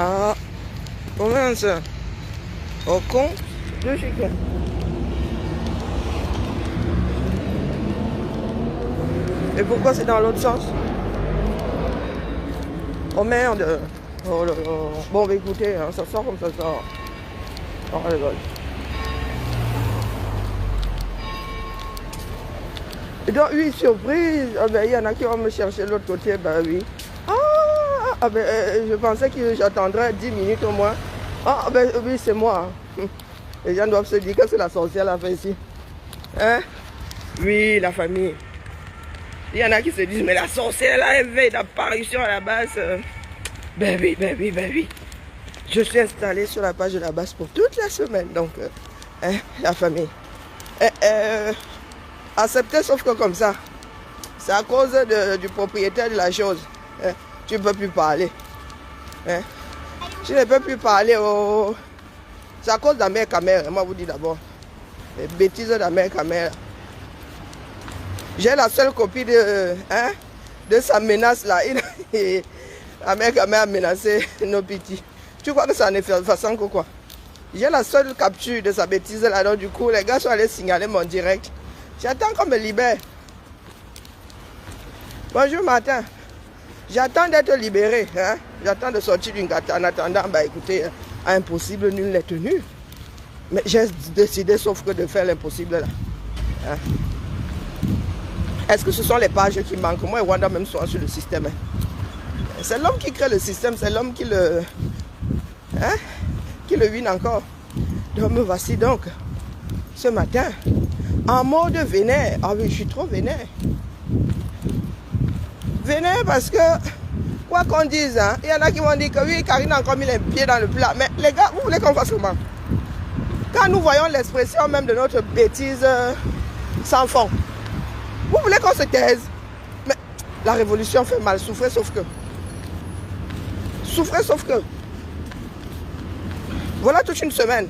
Ah, combien ça? Au compte, 2 chickens. Et pourquoi c'est dans l'autre sens? Oh merde. Oh là là. Bon, bah écoutez, hein, ça sort comme ça sort. Oh les gars. Et donc, oui, surprise. Ah, ben, il y en a qui vont me chercher de l'autre côté, ben oui. Je pensais que j'attendrais 10 minutes au moins. Ah, ben oui, c'est moi. Les gens doivent se dire que c'est la sorcière la fait ici. Hein? Oui, la famille. Il y en a qui se disent, mais la sorcière, elle a éveillé d'apparition à la base. Ben oui. Je suis installée sur la page de la base pour toute la semaine. Donc, la famille. Accepter sauf que comme ça. C'est à cause du propriétaire de la chose. Tu ne peux plus parler. Tu ne peux plus parler. C'est à cause de la mère Camère. Moi, vous dis d'abord. Les bêtises de la mère Camère. J'ai la seule copie de sa menace là. La mère Camère a menacé nos petits. Tu crois que ça n'est façon que quoi? J'ai la seule capture de sa bêtise là. Donc du coup, les gars sont allés signaler mon direct. J'attends qu'on me libère. Bonjour Martin. J'attends d'être libéré. J'attends de sortir d'une gâte. En attendant, bah écoutez, impossible, nul n'est tenu. Mais j'ai décidé sauf que de faire l'impossible là. Est-ce que ce sont les pages qui manquent? Moi et Wanda même sont sur le système. C'est l'homme qui crée le système, c'est l'homme qui le win encore. Donc me voici donc ce matin en mode vénère. Ah oui, je suis trop vénère. Vénère parce que quoi qu'on dise, hein, il y en a qui vont dire que oui, Karine a encore mis les pieds dans le plat. Mais les gars, vous voulez qu'on fasse comment? Quand nous voyons l'expression même de notre bêtise sans fond, vous voulez qu'on se taise? Mais la révolution fait mal, souffrez sauf que. Souffrez sauf que. Voilà toute une semaine.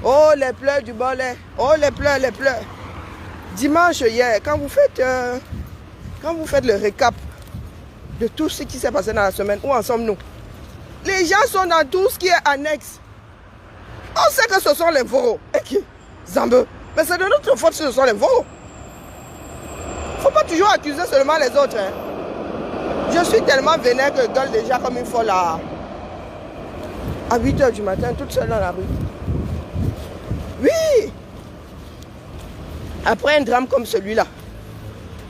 Oh, les pleurs du balai. Oh, les pleurs. Dimanche hier, quand vous faites le récap de tout ce qui s'est passé dans la semaine, où en sommes-nous? Les gens sont dans tout ce qui est annexe. On sait que ce sont les voraux. Et qui? Zambe. Mais c'est de notre faute si ce sont les voraux. Faut pas toujours accuser seulement les autres. Je suis tellement vénère que je gueule déjà comme une folle à 8 h du matin, toute seule dans la rue. Oui! Après un drame comme celui-là,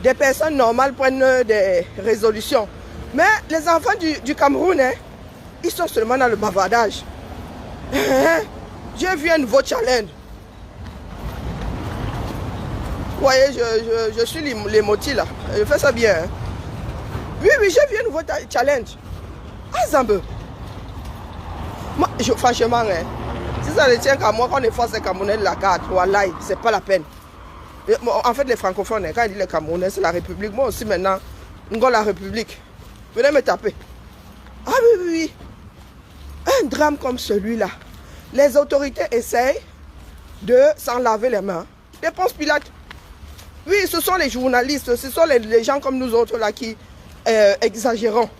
des personnes normales prennent des résolutions. Mais les enfants du Cameroun, ils sont seulement dans le bavardage. J'ai vu un nouveau challenge. Vous voyez, je suis l'émotif là. Je fais ça bien. Oui, j'ai vu un nouveau challenge. Ah, Zambe. Moi, franchement, si ça ne tient qu'à moi, qu'on efface les Camerounais de la carte, voilà, c'est pas la peine. En fait, les francophones, quand ils disent les Camerounais, c'est la République. Moi aussi, maintenant, nous avons la République. Venez me taper. Ah oui. Un drame comme celui-là. Les autorités essayent de s'en laver les mains. Réponse Pilate. Oui, ce sont les journalistes, ce sont les gens comme nous autres là qui exagérons.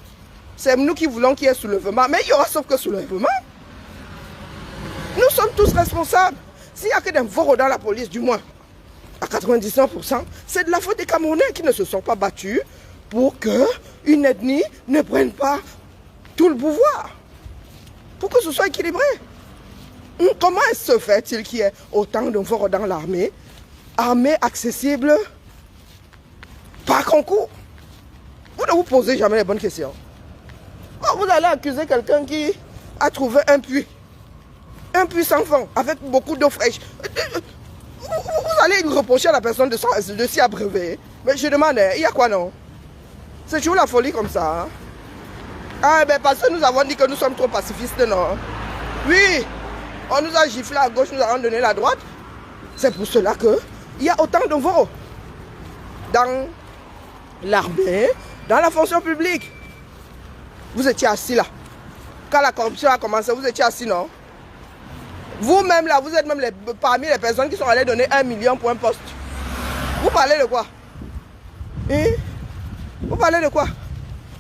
C'est nous qui voulons qu'il y ait soulèvement. Mais il y aura sauf que soulèvement. Nous sommes tous responsables. S'il n'y a que des voraux dans la police, du moins, à 99%, c'est de la faute des Camerounais qui ne se sont pas battus pour qu'une ethnie ne prenne pas tout le pouvoir. Pour que ce soit équilibré. Comment se fait-il qu'il y ait autant de voraux dans l'armée? Armée accessible par concours. Vous ne vous posez jamais les bonnes questions. Vous allez accuser quelqu'un qui a trouvé un puits sans fond, avec beaucoup d'eau fraîche. Vous allez reprocher à la personne de s'y abreuver. Mais je demande, il y a quoi non? C'est toujours la folie comme ça. Ah ben parce que nous avons dit que nous sommes trop pacifistes, non? Oui, on nous a giflé à gauche, nous avons donné la droite. C'est pour cela qu'il y a autant de voraux dans l'armée, dans la fonction publique. Vous étiez assis là. Quand la corruption a commencé, vous étiez assis, non? Vous-même là, vous êtes même parmi les personnes qui sont allées donner 1 million pour un poste. Vous parlez de quoi? Vous parlez de quoi?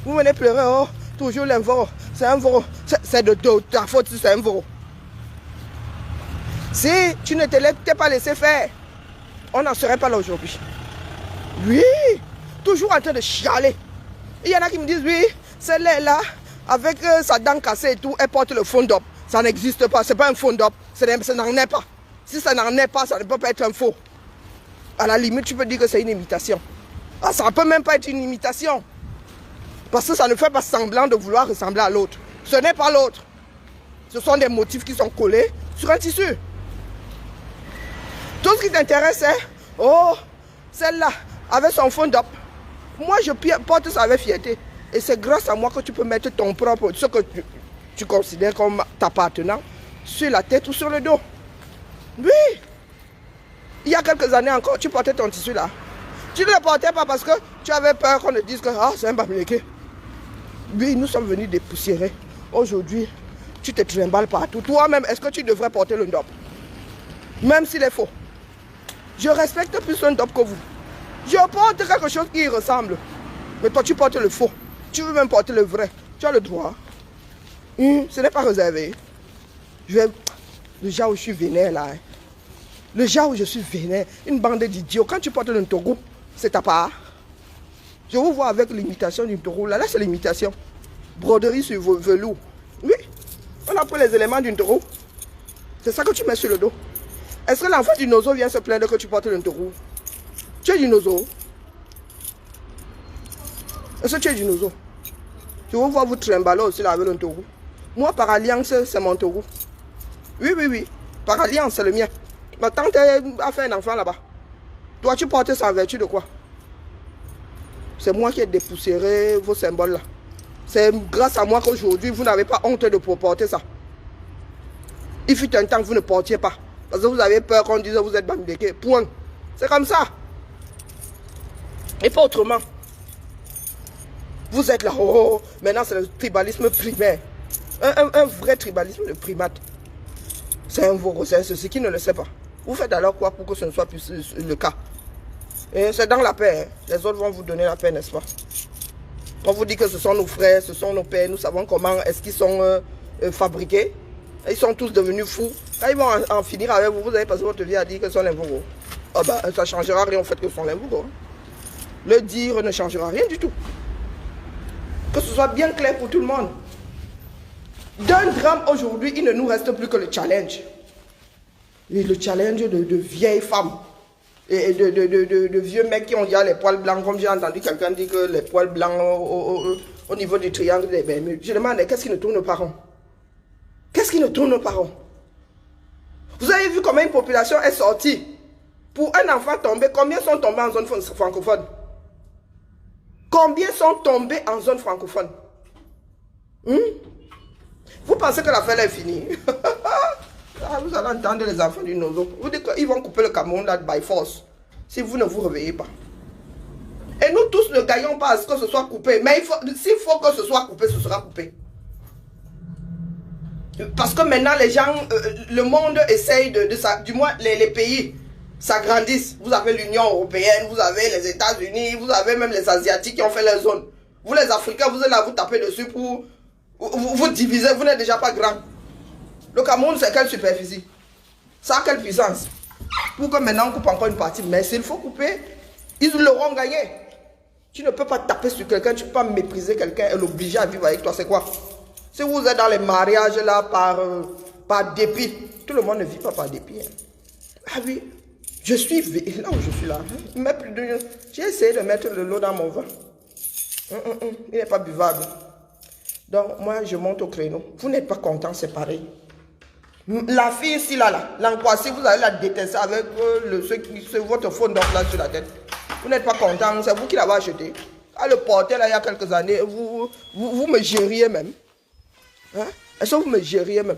Vous venez pleurer, oh, Toujours l'invoro. C'est un voro. C'est de ta faute si c'est un voro. Si tu ne t'es pas laissé faire, on n'en serait pas là aujourd'hui. Oui, toujours en train de chialer. Il y en a qui me disent, oui, celle-là, avec sa dent cassée et tout, elle porte le fond d'op. Ça n'existe pas, c'est pas un fond d'op. Ça n'en est pas. Si ça n'en est pas, ça ne peut pas être un faux. À la limite, tu peux dire que c'est une imitation. Ah, ça ne peut même pas être une imitation. Parce que ça ne fait pas semblant de vouloir ressembler à l'autre. Ce n'est pas l'autre. Ce sont des motifs qui sont collés sur un tissu. Tout ce qui t'intéresse, c'est, oh, celle-là, avec son fond d'op. Moi, je porte ça avec fierté. Et c'est grâce à moi que tu peux mettre ton propre, ce que tu considères comme t'appartenant, sur la tête ou sur le dos. Oui. Il y a quelques années encore, tu portais ton tissu là. Tu ne le portais pas parce que tu avais peur qu'on te dise que c'est un bamileke. Oui, nous sommes venus dépoussiérer. Aujourd'hui, tu te trimbales partout. Toi-même, est-ce que tu devrais porter le ndop? Même s'il est faux. Je respecte plus un ndop que vous. Je porte quelque chose qui y ressemble. Mais toi, tu portes le faux. Tu veux même porter le vrai. Tu as le droit. Ce n'est pas réservé. Le genre où je suis vénère là. Le genre où je suis vénère. Une bande d'idiots. Quand tu portes le Ntoro, c'est ta part. Je vous vois avec l'imitation du Ntoro. Là, c'est l'imitation. Broderie sur velours. Oui. On a pris les éléments du Ntoro. C'est ça que tu mets sur le dos. Est-ce que l'enfant du Nozo vient se plaindre que tu portes le Ntoro? Tu es du Nozo. Est-ce que tu es du Nozo? Je vous vois vous trimballer aussi là avec le Ntoro. Moi, par alliance, c'est mon Ntoro. Oui, oui, oui. Par alliance, c'est le mien. Ma tante a fait un enfant là-bas. Toi, tu portes ça en vertu de quoi? C'est moi qui ai dépoussiéré vos symboles là. C'est grâce à moi qu'aujourd'hui, vous n'avez pas honte de porter ça. Il fut un temps que vous ne portiez pas. Parce que vous avez peur qu'on dise que vous êtes bamideke. Point. C'est comme ça. Et pas autrement. Vous êtes là, oh, maintenant c'est le tribalisme primaire. Un vrai tribalisme de primate. C'est un voro, c'est ceci qui ne le sait pas. Vous faites alors quoi pour que ce ne soit plus le cas? C'est dans la paix. Hein. Les autres vont vous donner la paix, n'est-ce pas? On vous dit que ce sont nos frères, ce sont nos pères. Nous savons comment est-ce qu'ils sont fabriqués. Ils sont tous devenus fous. Quand ils vont en finir avec vous, vous avez passé votre vie à dire que ce sont les voro. Oh bah, ça ne changera rien au fait que ce sont les voro. Le dire ne changera rien du tout. Que ce soit bien clair pour tout le monde. D'un drame aujourd'hui, il ne nous reste plus que le challenge. Et le challenge de vieilles femmes. Et de vieux mecs qui ont déjà les poils blancs. Comme j'ai entendu quelqu'un dire que les poils blancs au niveau du triangle des Bermudes. Je demande, qu'est-ce qui ne tourne pas rond? Qu'est-ce qui ne tourne pas rond? Vous avez vu comment une population est sortie? Pour un enfant tombé, combien sont tombés en zone francophone? Combien sont tombés en zone francophone? Vous pensez que l'affaire est finie? Vous allez entendre les enfants du Nozo. Vous dites qu'ils vont couper le Cameroun là by force. Si vous ne vous réveillez pas. Et nous tous ne gagnons pas à ce que ce soit coupé. Mais s'il faut que ce soit coupé, ce sera coupé. Parce que maintenant les gens, le monde essaye du moins les pays s'agrandissent. Vous avez l'Union européenne, vous avez les États-Unis, vous avez même les Asiatiques qui ont fait leur zone. Vous les Africains, vous êtes là, vous tapez dessus pour vous diviser, vous n'êtes déjà pas grand. Le Cameroun, c'est quelle superficie? Ça a quelle puissance? Pour que maintenant on coupe encore une partie. Mais s'il faut couper, ils l'auront gagné. Tu ne peux pas taper sur quelqu'un, tu ne peux pas mépriser quelqu'un et l'obliger à vivre avec toi. C'est quoi? Si vous êtes dans les mariages là par dépit, tout le monde ne vit pas par dépit. Hein. Ah oui, je suis là où je suis là. J'ai essayé de mettre le lot dans mon vin. Il n'est pas buvable. Donc moi je monte au créneau. Vous n'êtes pas content, c'est pareil. La fille ici là, l'angoisse, vous allez la détester avec votre phone d'or là sur la tête. Vous n'êtes pas content, c'est vous qui l'avez acheté. À le porter là il y a quelques années, vous me gériez même. Hein? Est-ce que vous me gériez même?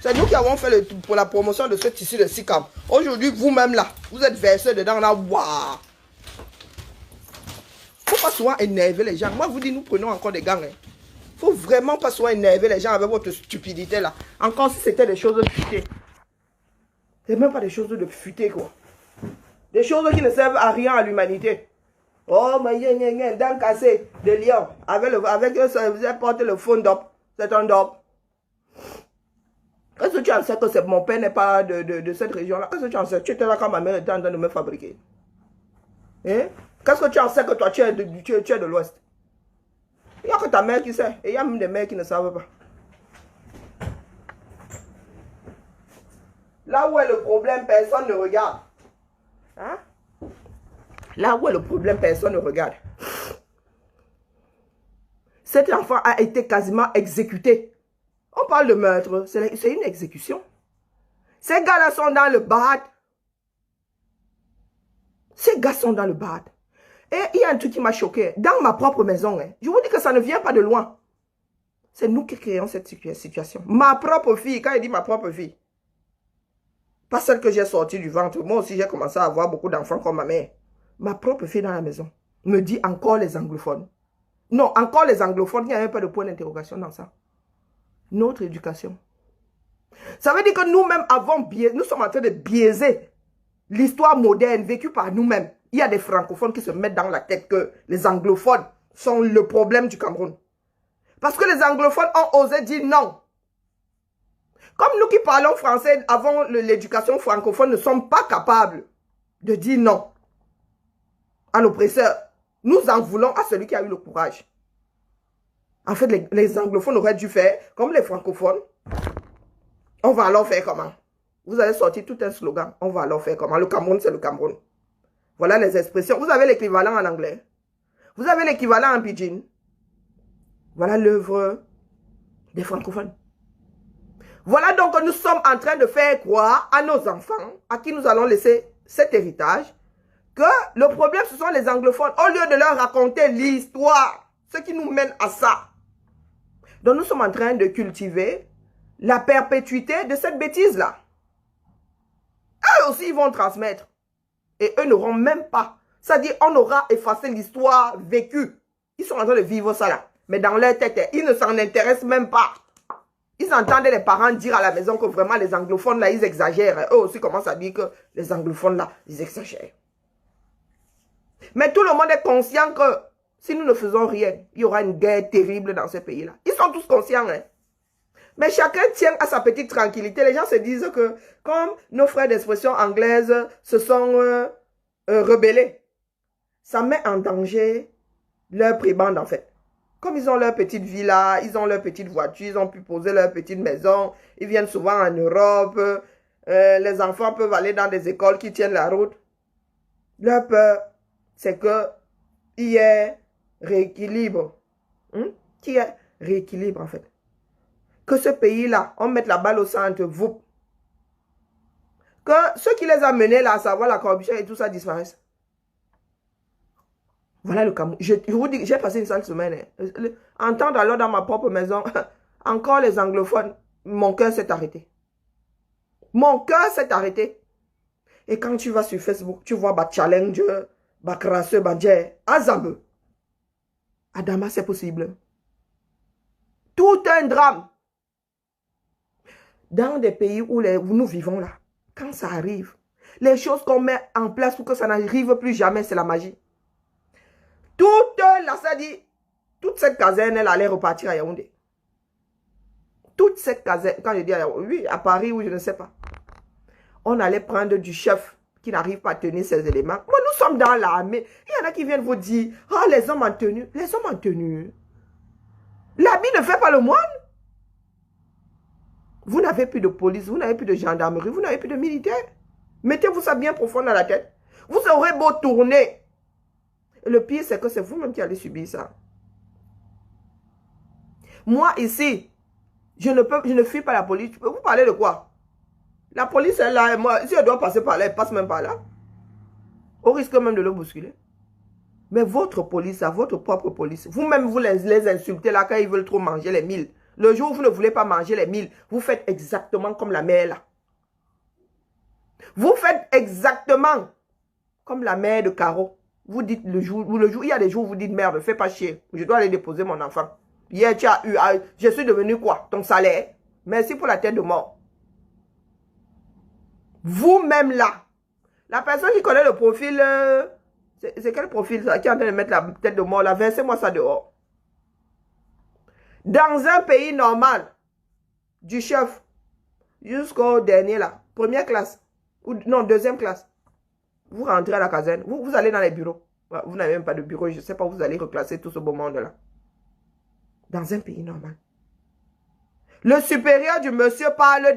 C'est nous qui avons fait pour la promotion de ce tissu de Sikam. Aujourd'hui, vous-même là, vous êtes versé dedans là, waouh! Il ne faut pas souvent énerver les gens. Moi, je vous dis, nous prenons encore des gangs. Il ne faut vraiment pas souvent énerver les gens avec votre stupidité là. Encore si c'était des choses futées. C'est même pas des choses de futées quoi. Des choses qui ne servent à rien à l'humanité. Oh, mais dents cassées de lion. Avec eux, vous apportez le fond d'op. C'est un dop. Est-ce que tu en sais que mon père n'est pas de cette région-là? Qu'est-ce que tu en sais? Tu étais là quand ma mère était en train de me fabriquer. Hein? Qu'est-ce que tu en sais que toi, tu es de l'Ouest? Il n'y a que ta mère qui sait. Et il y a même des mères qui ne savent pas. Là où est le problème, personne ne regarde. Hein? Là où est le problème, personne ne regarde. Cet enfant a été quasiment exécuté. On parle de meurtre, c'est une exécution. Ces gars-là sont dans le bad. Ces gars sont dans le bad. Et il y a un truc qui m'a choqué. Dans ma propre maison, hein, je vous dis que ça ne vient pas de loin. C'est nous qui créons cette situation. Ma propre fille, quand il dit ma propre fille, pas celle que j'ai sortie du ventre. Moi aussi, j'ai commencé à avoir beaucoup d'enfants comme ma mère. Ma propre fille dans la maison me dit encore les anglophones. Non, encore les anglophones, il n'y a même pas de point d'interrogation dans ça. Notre éducation. Ça veut dire que nous-mêmes nous sommes en train de biaiser l'histoire moderne vécue par nous-mêmes. Il y a des francophones qui se mettent dans la tête que les anglophones sont le problème du Cameroun. Parce que les anglophones ont osé dire non. Comme nous qui parlons français avant l'éducation francophone ne sommes pas capables de dire non à l'oppresseur, nous en voulons à celui qui a eu le courage. En fait, les anglophones auraient dû faire comme les francophones. On va alors faire comment? Vous avez sorti tout un slogan. On va alors faire comment? Le Cameroun, c'est le Cameroun. Voilà les expressions. Vous avez l'équivalent en anglais. Vous avez l'équivalent en pidgin. Voilà l'œuvre des francophones. Voilà donc que nous sommes en train de faire croire à nos enfants, à qui nous allons laisser cet héritage, que le problème, ce sont les anglophones. Au lieu de leur raconter l'histoire, ce qui nous mène à ça. Donc nous sommes en train de cultiver la perpétuité de cette bêtise-là. Eux aussi, ils vont transmettre. Et eux n'auront même pas. C'est-à-dire, on aura effacé l'histoire vécue. Ils sont en train de vivre ça là. Mais dans leur tête, ils ne s'en intéressent même pas. Ils entendaient les parents dire à la maison que vraiment les anglophones là, ils exagèrent. Eux aussi commencent à dire que les anglophones là, ils exagèrent. Mais tout le monde est conscient que si nous ne faisons rien, il y aura une guerre terrible dans ce pays-là. Ils sont tous conscients. Hein? Mais chacun tient à sa petite tranquillité. Les gens se disent que comme nos frères d'expression anglaise se sont rebellés, ça met en danger leur prébande en fait. Comme ils ont leur petite villa, ils ont leur petite voiture, ils ont pu poser leur petite maison, ils viennent souvent en Europe, les enfants peuvent aller dans des écoles qui tiennent la route. Leur peur, c'est qu'il y ait rééquilibre. Qu'il y ait rééquilibre en fait. Que ce pays-là, on mette la balle au centre, vous. Que ceux qui les ont menés là, à savoir la corruption et tout ça disparaissent. Voilà le Cameroun. Je vous dis, j'ai passé une sale semaine. Hein. Entendre alors dans ma propre maison, encore les anglophones, mon cœur s'est arrêté. Mon cœur s'est arrêté. Et quand tu vas sur Facebook, tu vois challenge, crasseux, Azambe. Adama, c'est possible. Tout un drame. Dans des pays où nous vivons là, quand ça arrive, les choses qu'on met en place pour que ça n'arrive plus jamais, c'est la magie. Toute cette caserne, elle allait repartir à Yaoundé. Toute cette caserne, quand je dis à Yaoundé, oui, à Paris ou je ne sais pas. On allait prendre du chef qui n'arrive pas à tenir ses éléments. Moi, nous sommes dans l'armée. Il y en a qui viennent vous dire, oh, les hommes en tenue. Les hommes en tenue. L'habit ne fait pas le moine. Vous n'avez plus de police, vous n'avez plus de gendarmerie, vous n'avez plus de militaires. Mettez-vous ça bien profond dans la tête. Vous aurez beau tourner. Et le pire, c'est que c'est vous-même qui allez subir ça. Moi, ici, je ne fuis pas la police. Vous parlez de quoi? La police est là, et moi, si elle doit passer par là, elle passe même par là. Au risque même de le bousculer. Mais votre police, votre propre police, vous-même, vous les insultez là quand ils veulent trop manger les mille. Le jour où vous ne voulez pas manger les mille, vous faites exactement comme la mère là. Vous faites exactement comme la mère de Caro. Vous dites il y a des jours où vous dites merde, fais pas chier. Je dois aller déposer mon enfant. Hier, tu as eu, je suis devenu quoi? Ton salaire? Merci pour la tête de mort. Vous-même là, la personne qui connaît le profil C'est quel profil ça qui est en train de mettre la tête de mort là? Versez-moi ça dehors. Dans un pays normal, du chef jusqu'au dernier là, première classe, ou non, deuxième classe, vous rentrez à la caserne, vous allez dans les bureaux. Vous n'avez même pas de bureau, je ne sais pas où vous allez reclasser tout ce beau monde-là. Dans un pays normal. Le supérieur du monsieur parle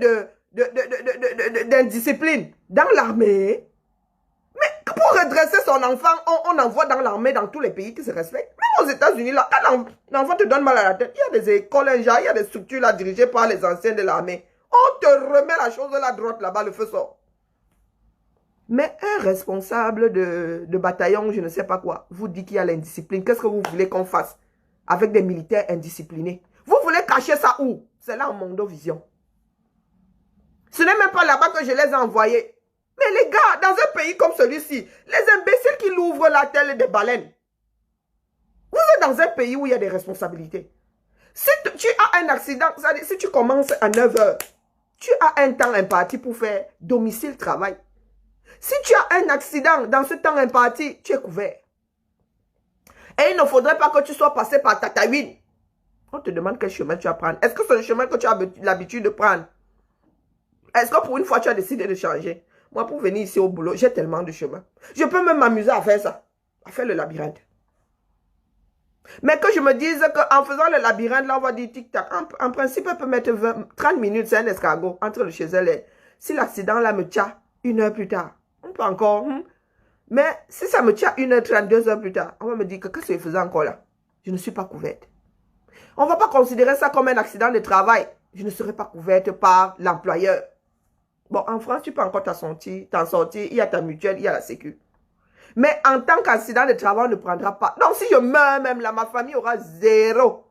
d'indiscipline. Dans l'armée, mais pour redresser son enfant, on envoie dans l'armée dans tous les pays qui se respectent. Même aux États-Unis, là, quand l'enfant te donne mal à la tête, il y a des écoles, il y a des structures là dirigées par les anciens de l'armée. On te remet la chose là droite là-bas, le feu sort. Mais un responsable de bataillon, je ne sais pas quoi, vous dit qu'il y a l'indiscipline. Qu'est-ce que vous voulez qu'on fasse avec des militaires indisciplinés? Vous voulez cacher ça où? C'est là en Mondovision. Ce n'est même pas là-bas que je les ai envoyés. Mais les gars, dans un pays comme celui-ci, les imbéciles qui l'ouvrent la tête des baleines. Vous êtes dans un pays où il y a des responsabilités. Si tu as un accident, c'est-à-dire si tu commences à 9 h, tu as un temps imparti pour faire domicile-travail. Si tu as un accident dans ce temps imparti, tu es couvert. Et il ne faudrait pas que tu sois passé par Tataouine. On te demande quel chemin tu vas prendre. Est-ce que c'est le chemin que tu as l'habitude de prendre? Est-ce que pour une fois tu as décidé de changer? Moi, pour venir ici au boulot, j'ai tellement de chemins. Je peux même m'amuser à faire ça. À faire le labyrinthe. Mais que je me dise qu'en faisant le labyrinthe, là, on va dire tic-tac. En principe, elle peut mettre 30 minutes, c'est un escargot entre le chez elle. Si l'accident là me tient 1 heure plus tard, on peut encore. Mais si ça me tient 1h30, 2 heures plus tard, on va me dire que qu'est-ce que je faisais encore là? Je ne suis pas couverte. On ne va pas considérer ça comme un accident de travail. Je ne serai pas couverte par l'employeur. Bon, en France, tu peux encore t'en sortir. Il y a ta mutuelle, il y a la sécu. Mais en tant qu'accident de travail, on ne prendra pas. Donc, si je meurs même là, ma famille aura 0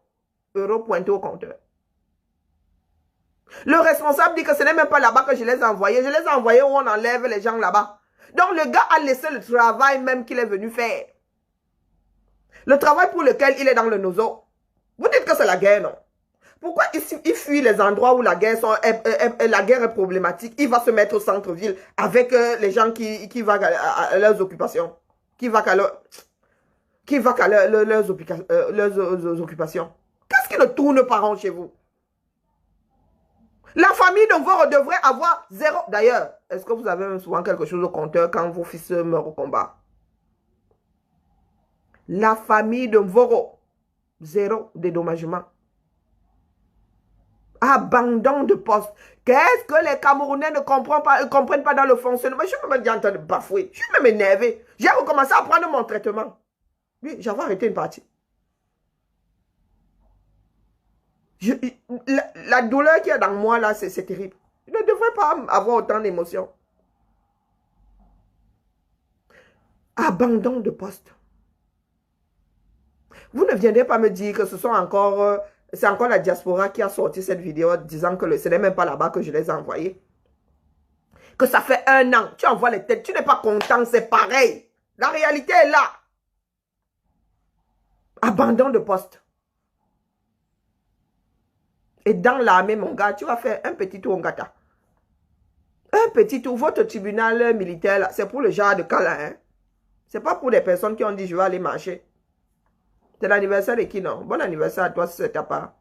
€ pointé au compteur. Le responsable dit que ce n'est même pas là-bas que je les ai envoyés. Je les ai envoyés où on enlève les gens là-bas. Donc, le gars a laissé le travail même qu'il est venu faire. Le travail pour lequel il est dans le nozo. Vous dites que c'est la guerre, non? Pourquoi il fuit les endroits où la guerre est problématique? Il va se mettre au centre-ville avec les gens qui vont à leurs occupations. Qui vont à leurs occupations. Qu'est-ce qui ne tourne pas rond chez vous? La famille de Mvoro devrait avoir 0. D'ailleurs, est-ce que vous avez souvent quelque chose au compteur quand vos fils meurent au combat? La famille de Mvoro, 0 dédommagement. Abandon de poste. Qu'est-ce que les Camerounais ne comprennent pas dans le fonctionnement? Je suis même en train de bafouer. Je suis même énervé. J'ai recommencé à prendre mon traitement. Oui, j'avais arrêté une partie. La douleur qu'il y a dans moi, là, c'est terrible. Je ne devrais pas avoir autant d'émotions. Abandon de poste. Vous ne viendrez pas me dire que ce sont encore... c'est encore la diaspora qui a sorti cette vidéo disant que ce n'est même pas là-bas que je les ai envoyés. Que ça fait 1 an. Tu envoies les têtes. Tu n'es pas content. C'est pareil. La réalité est là. Abandon de poste. Et dans l'armée, mon gars, tu vas faire un petit tour en gata. Un petit tour. Votre tribunal militaire, c'est pour le genre de cas là. Hein? C'est pas pour des personnes qui ont dit je vais aller marcher. C'est l'anniversaire de qui, non? Bon anniversaire à toi si c'est ta part.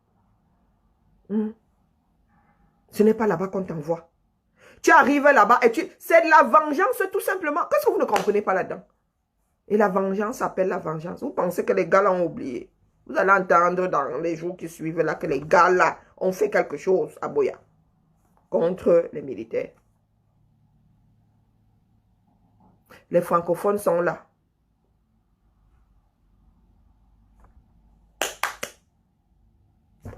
Ce n'est pas là-bas qu'on t'envoie. Tu arrives là-bas et c'est de la vengeance tout simplement. Qu'est-ce que vous ne comprenez pas là-dedans? Et la vengeance s'appelle la vengeance. Vous pensez que les gars là ont oublié? Vous allez entendre dans les jours qui suivent là que les gars là ont fait quelque chose à Boya contre les militaires. Les francophones sont là.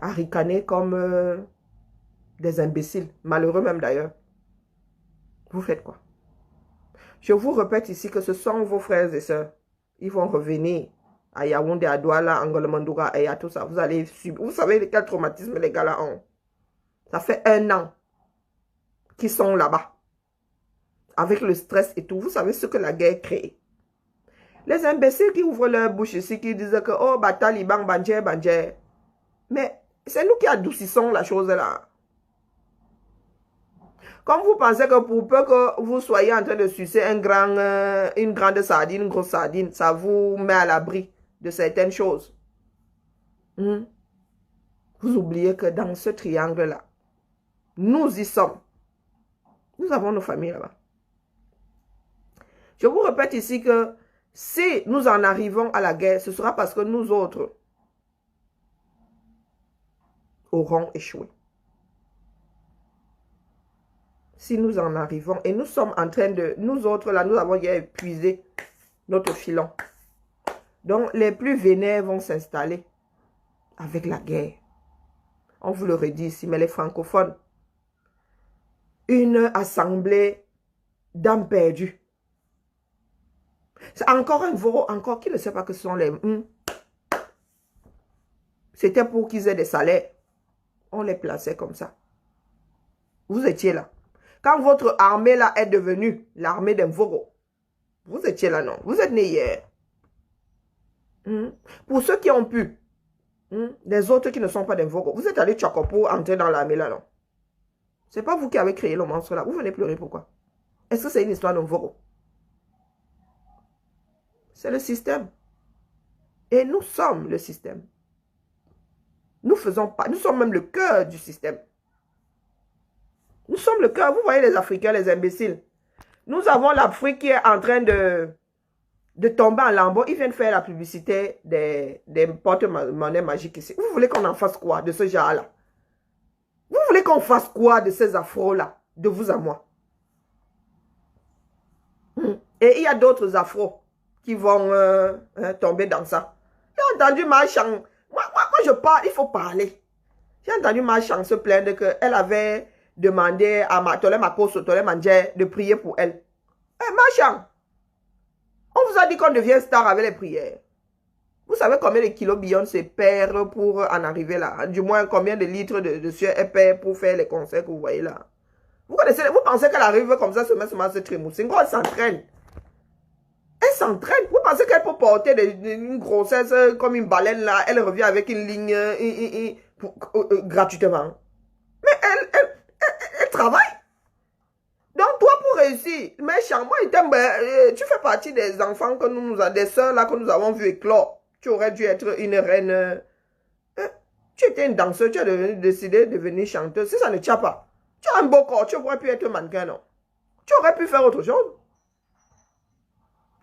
À ricaner comme des imbéciles, malheureux même d'ailleurs. Vous faites quoi? Je vous répète ici que ce sont vos frères et sœurs. Ils vont revenir à Yaoundé, à Douala, Angola Mandoura et à tout ça. Vous allez subir. Vous savez quel traumatisme les gars là ont. Ça fait 1 an qu'ils sont là-bas. Avec le stress et tout. Vous savez ce que la guerre crée. Les imbéciles qui ouvrent leur bouche ici, qui disent que oh, bah, Taliban, Banjer, Banjer. Mais c'est nous qui adoucissons la chose là. Comme vous pensez que pour peu que vous soyez en train de sucer une grande sardine, une grosse sardine, ça vous met à l'abri de certaines choses. Vous oubliez que dans ce triangle-là, nous y sommes. Nous avons nos familles là-bas. Je vous répète ici que si nous en arrivons à la guerre, ce sera parce que nous autres aurons échoué. Si nous en arrivons, et nous sommes en train de... Nous autres, là, nous avons épuisé notre filon. Donc, les plus vénères vont s'installer avec la guerre. On vous le redit ici, mais les francophones, une assemblée d'âmes perdues. C'est encore un veau, encore, qui ne sait pas que ce sont les... C'était pour qu'ils aient des salaires. On les plaçait comme ça. Vous étiez là. Quand votre armée là est devenue l'armée d'un Voro, vous étiez là, non? Vous êtes né hier. Pour ceux qui ont pu, les autres qui ne sont pas des Voro, vous êtes allé Tchako pour entrer dans l'armée là, non? C'est pas vous qui avez créé le monstre là. Vous venez pleurer pourquoi? Est-ce que c'est une histoire d'un Voro? C'est le système. Et nous sommes le système. Nous faisons pas, nous sommes même le cœur du système. Nous sommes le cœur. Vous voyez les Africains, les imbéciles. Nous avons l'Afrique qui est en train de tomber en lambeaux. Ils viennent faire la publicité des porte-monnaies magiques ici. Vous voulez qu'on en fasse quoi de ce genre-là? Vous voulez qu'on fasse quoi de ces afros-là? De vous à moi. Et il y a d'autres afros qui vont tomber dans ça. J'ai entendu Marchand. Moi, je parle, il faut parler. J'ai entendu Marchand se plaindre qu'elle avait demandé à Tolé Makosso, Tolé Mandje de prier pour elle. Marchand, on vous a dit qu'on devient star avec les prières. Vous savez combien de kilos Beyoncé perd pour en arriver là? Du moins, combien de litres de sueur elle perd pour faire les concerts que vous voyez là? Vous connaissez, vous pensez qu'elle arrive comme ça, se trémousser? Elle s'entraîne. Elle s'entraîne. Vous pensez qu'elle peut porter une grossesse comme une baleine là? Elle revient avec une ligne gratuitement. Mais elle travaille. Donc toi pour réussir, mais moi tu fais partie des enfants que des sœurs là que nous avons vu éclore. Tu aurais dû être une reine. Tu étais une danseuse, tu as décidé de devenir chanteuse. Si ça ne tient pas, tu as un beau corps, tu aurais pu être mannequin, non? Tu aurais pu faire autre chose.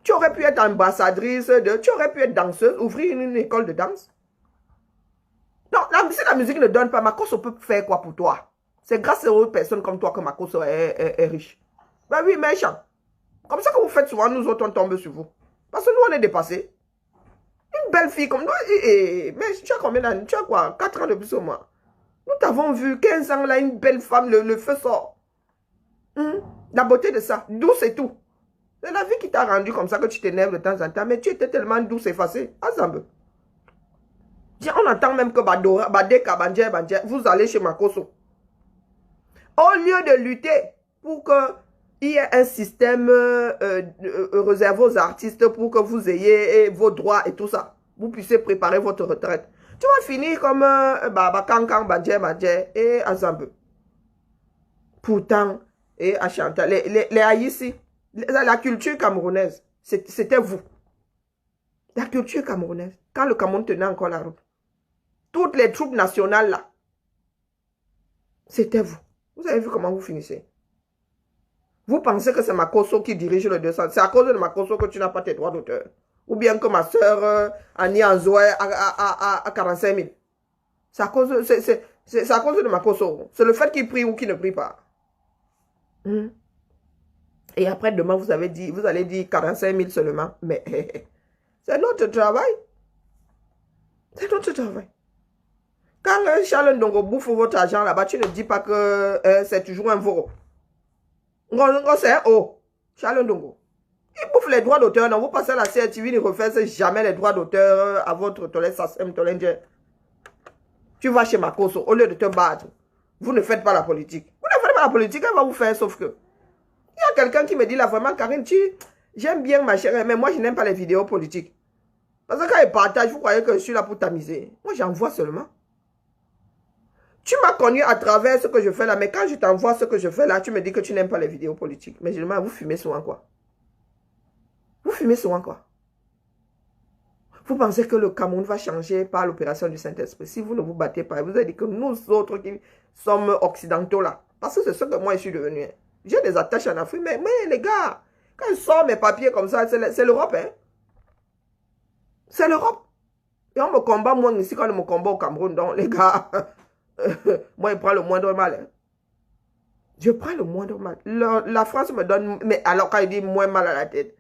Tu aurais pu être ambassadrice, tu aurais pu être danseuse, ouvrir une école de danse. Non, si la musique ne donne pas, Makosso peut faire quoi pour toi? C'est grâce aux personnes comme toi que Makosso est riche. Ben oui, méchant. Comme ça que vous faites souvent, nous autres, on tombe sur vous. Parce que nous, on est dépassés. Une belle fille comme nous, mais tu as combien d'années? Tu as quoi? 4 ans de plus que moi. Nous t'avons vu, 15 ans, là, une belle femme, le feu sort. La beauté de ça, douce et tout. C'est la vie qui t'a rendu comme ça que tu t'énerves de temps en temps, mais tu étais tellement douce et effacée. Azambe. On entend même que Badeka, Bandje, vous allez chez Makosso. Au lieu de lutter pour qu'il y ait un système réservé aux artistes pour que vous ayez vos droits et tout ça, vous puissiez préparer votre retraite. Tu vas finir comme Kankan, Bandje et Azambe. Pourtant, et à Chantal, les Haïssi, la culture camerounaise, c'était vous. La culture camerounaise, quand le Cameroun tenait encore la route. Toutes les troupes nationales là, c'était vous. Vous avez vu comment vous finissez? Vous pensez que c'est Makosso qui dirige le 200. C'est à cause de Makosso que tu n'as pas tes droits d'auteur. Ou bien que ma soeur Annie Anzoé a 45 000. C'est à cause de Makosso. C'est le fait qu'il prie ou qu'il ne prie pas. Et après demain, vous allez dire 45 000 seulement. Mais c'est notre travail. C'est notre travail. Quand Charles Ndongo bouffe votre argent là-bas, tu ne dis pas que c'est toujours un Voro. C'est un O. Charles Ndongo. Il bouffe les droits d'auteur. Non, vous passez à la CRTV, il ne refait jamais les droits d'auteur à votre Tolé Sassem Tolenje. Tu vas chez Makosso, au lieu de te battre, vous ne faites pas la politique. Vous ne faites pas la politique, elle va vous faire, sauf que. Il y a quelqu'un qui me dit là, vraiment, Karine, j'aime bien ma chère, mais moi, je n'aime pas les vidéos politiques. Parce que quand ils partagent, vous croyez que je suis là pour t'amuser. Moi, j'en vois seulement. Tu m'as connu à travers ce que je fais là, mais quand je t'envoie ce que je fais là, tu me dis que tu n'aimes pas les vidéos politiques. Mais je demande, vous fumez souvent quoi? Vous fumez souvent quoi? Vous pensez que le Cameroun va changer par l'opération du Saint-Esprit? Si vous ne vous battez pas, vous avez dit que nous autres qui sommes occidentaux là, parce que c'est ce que moi je suis devenu. Hein. J'ai des attaches en Afrique, mais les gars, quand je sors mes papiers comme ça, c'est l'Europe. Hein? C'est l'Europe. Et on me combat moins ici qu'on me combat au Cameroun. Donc les gars, moi je prends le moindre mal. Hein. Je prends le moindre mal. La France me donne, mais alors quand il dit moins mal à la tête,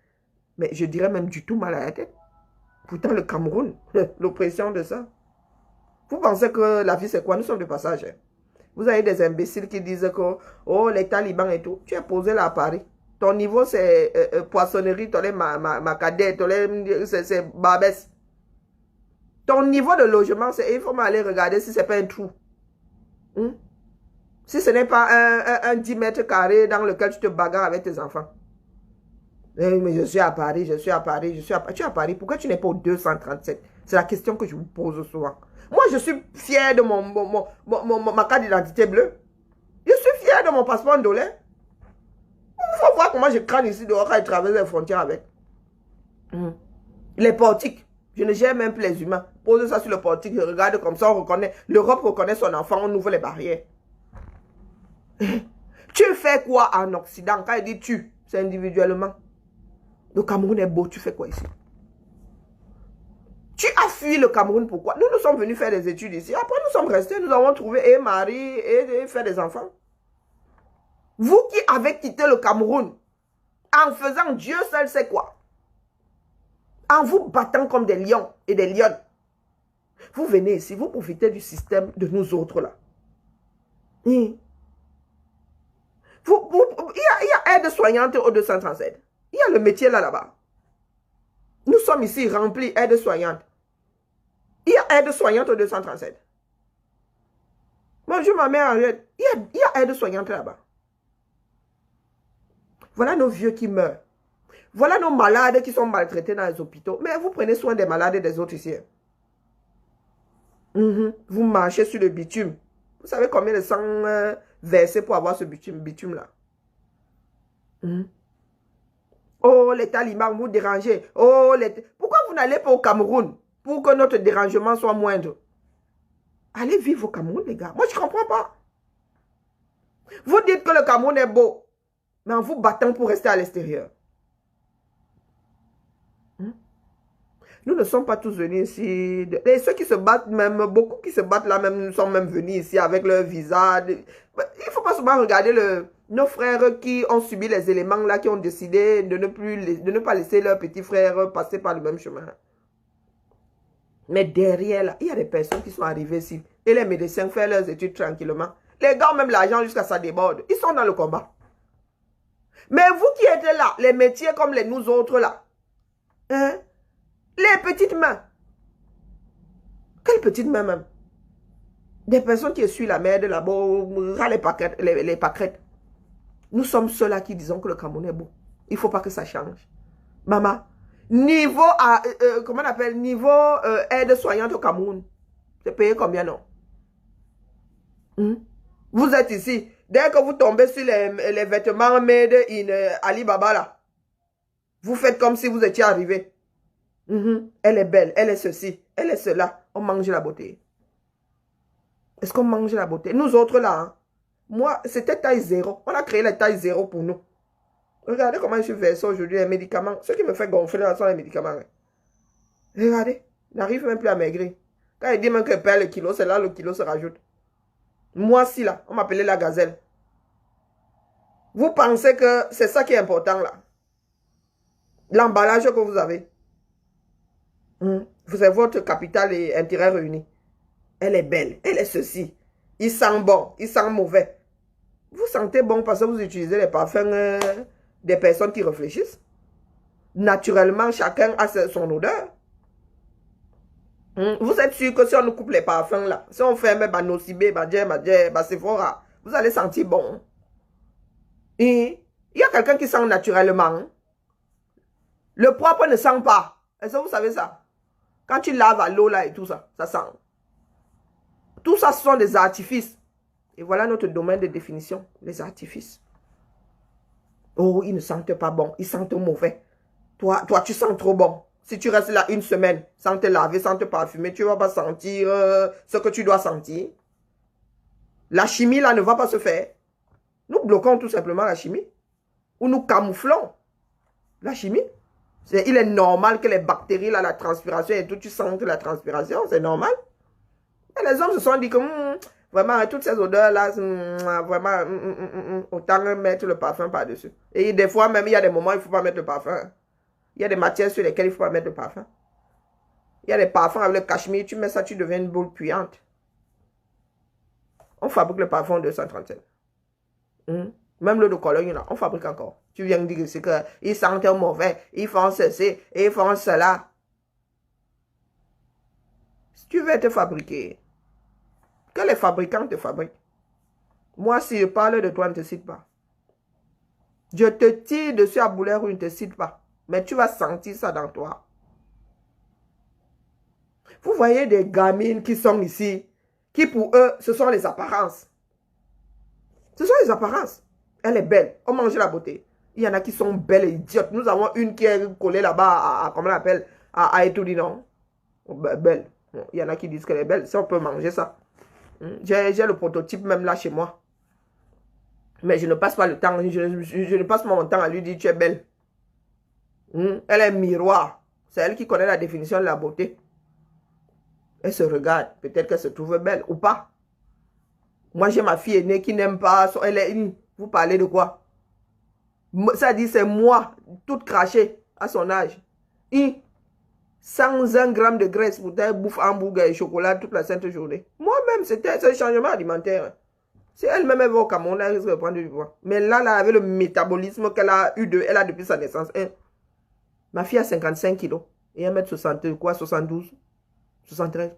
mais je dirais même du tout mal à la tête. Pourtant, le Cameroun, l'oppression de ça. Vous pensez que la vie, c'est quoi? Nous sommes de passage. Hein. Vous avez des imbéciles qui disent que, oh, les talibans et tout. Tu es posé là à Paris. Ton niveau, c'est poissonnerie, macadais, c'est barbès. Ton niveau de logement, c'est, il faut aller regarder si c'est pas un trou. Si ce n'est pas un 10 mètres carrés dans lequel tu te bagarres avec tes enfants. Mais je suis à Paris, je suis à Paris, je suis à Paris. Tu es à Paris, pourquoi tu n'es pas au 237? C'est la question que je vous pose souvent. Moi, je suis fier de ma carte d'identité bleue. Je suis fier de mon passeport ndolé. Il faut voir comment je crâne ici dehors et traverse les frontières avec. Les portiques. Je ne gère même plus les humains. Pose ça sur le portique, je regarde comme ça, on reconnaît. L'Europe reconnaît son enfant, on ouvre les barrières. Tu fais quoi en Occident? Quand il dit tu, c'est individuellement. Le Cameroun est beau, tu fais quoi ici? Tu as fui le Cameroun, pourquoi? Nous sommes venus faire des études ici. Après, nous sommes restés, nous avons trouvé et mari et fait des enfants. Vous qui avez quitté le Cameroun, en faisant Dieu seul sait quoi? En vous battant comme des lions et des lionnes. Vous venez ici, vous profitez du système de nous autres là. Il y a aide-soignante au 237. Il y a le métier là-bas. Nous sommes ici remplis aide-soignante. Il y a aide-soignante au 237. Bonjour ma mère Henriette. Il y a aide-soignante là-bas. Voilà nos vieux qui meurent. Voilà nos malades qui sont maltraités dans les hôpitaux. Mais vous prenez soin des malades et des autres ici. Vous marchez sur le bitume. Vous savez combien de sang versé pour avoir ce bitume là? Oh, les talibans, vous dérangez. Oh, pourquoi vous n'allez pas au Cameroun pour que notre dérangement soit moindre? Allez vivre au Cameroun, les gars. Moi, je ne comprends pas. Vous dites que le Cameroun est beau, mais en vous battant pour rester à l'extérieur. Nous ne sommes pas tous venus ici. Et ceux qui se battent même, beaucoup qui se battent là même, nous sommes même venus ici avec leur visa. Il ne faut pas souvent regarder nos frères qui ont subi les éléments là, qui ont décidé de ne pas laisser leurs petits frères passer par le même chemin. Mais derrière là, il y a des personnes qui sont arrivées ici. Et les médecins font leurs études tranquillement. Les gars ont même l'argent jusqu'à ça déborde. Ils sont dans le combat. Mais vous qui êtes là, les métiers comme les nous autres là, hein? Les petites mains. Quelles petites mains même? Des personnes qui essuient la merde là-bas, les pâquerettes. Nous sommes ceux-là qui disons que le Cameroun est beau. Il ne faut pas que ça change. Maman, niveau, comment on appelle, niveau aide-soignante au Cameroun, c'est payé combien, non? Vous êtes ici. Dès que vous tombez sur les vêtements made in Alibaba là, vous faites comme si vous étiez arrivé. Elle est belle, elle est ceci, elle est cela. On mange la beauté. Est-ce qu'on mange la beauté? Nous autres là, hein? Moi, c'était taille 0. On a créé la taille 0 pour nous. Regardez comment je suis versé aujourd'hui, les médicaments. Ce qui me fait gonfler là sont les médicaments. Hein. Regardez, il n'arrive même plus à maigrir. Quand il dit même qu'il perd le kilo, c'est là le kilo se rajoute. Moi, si là, on m'appelait la gazelle. Vous pensez que c'est ça qui est important là? L'emballage que vous avez. Vous avez votre capital et intérêt réunis. Elle est belle, elle est ceci. Il sent bon, il sent mauvais. Vous sentez bon parce que vous utilisez les parfums des personnes qui réfléchissent. Naturellement, chacun a son odeur. Vous êtes sûr que si on nous coupe les parfums là, si on fait un Nocibé, Sephora, vous allez sentir bon. Et il y a quelqu'un qui sent naturellement. Le propre ne sent pas. Est-ce que vous savez ça? Quand tu laves à l'eau là et tout ça, ça sent. Tout ça, ce sont des artifices. Et voilà notre domaine de définition, les artifices. Oh, ils ne sentent pas bon, ils sentent mauvais. Toi, tu sens trop bon. Si tu restes là une semaine, sans te laver, sans te parfumer, tu ne vas pas sentir ce que tu dois sentir. La chimie, là, ne va pas se faire. Nous bloquons tout simplement la chimie. Ou nous camouflons la chimie. Il est normal que les bactéries, là, la transpiration et tout, tu sentes la transpiration, c'est normal. Et les hommes se sont dit que, vraiment, toutes ces odeurs-là, vraiment, autant mettre le parfum par-dessus. Et des fois, même, il y a des moments où il ne faut pas mettre le parfum. Il y a des matières sur lesquelles il ne faut pas mettre le parfum. Il y a des parfums avec le cachemire, tu mets ça, tu deviens une boule puante. On fabrique le parfum en 237. Même l'eau de Cologne, là, on fabrique encore. Tu viens de dire qu'ils sentent mauvais, ils font ceci, ils font cela. Si tu veux te fabriquer, que les fabricants te fabriquent. Moi, si je parle de toi, je ne te cite pas. Je te tire dessus à boulet ou je ne te cite pas. Mais tu vas sentir ça dans toi. Vous voyez des gamines qui sont ici, qui pour eux, ce sont les apparences. Ce sont les apparences. Elle est belle. On mange la beauté. Il y en a qui sont belles et idiotes. Nous avons une qui est collée là-bas à comment on l'appelle, à Etoudi, non? Belle. Il y en a qui disent qu'elle est belle. Si on peut manger ça. J'ai le prototype même là chez moi. Mais je ne passe pas le temps. Je ne passe pas mon temps à lui dire tu es belle. Elle est miroir. C'est elle qui connaît la définition de la beauté. Elle se regarde. Peut-être qu'elle se trouve belle ou pas. Moi, j'ai ma fille aînée qui n'aime pas. Vous parlez de quoi? Ça dit, c'est moi, toute crachée à son âge. Sans 1 gramme de graisse pour faire bouffe hamburger et chocolat toute la sainte journée. Moi-même, c'était un changement alimentaire. Si elle-même va au Cameroun, elle risque de prendre du poids. Mais là, avec le métabolisme qu'elle a eu elle a depuis sa naissance. Ma fille a 55 kilos. Et 1m60, quoi, 72, 73.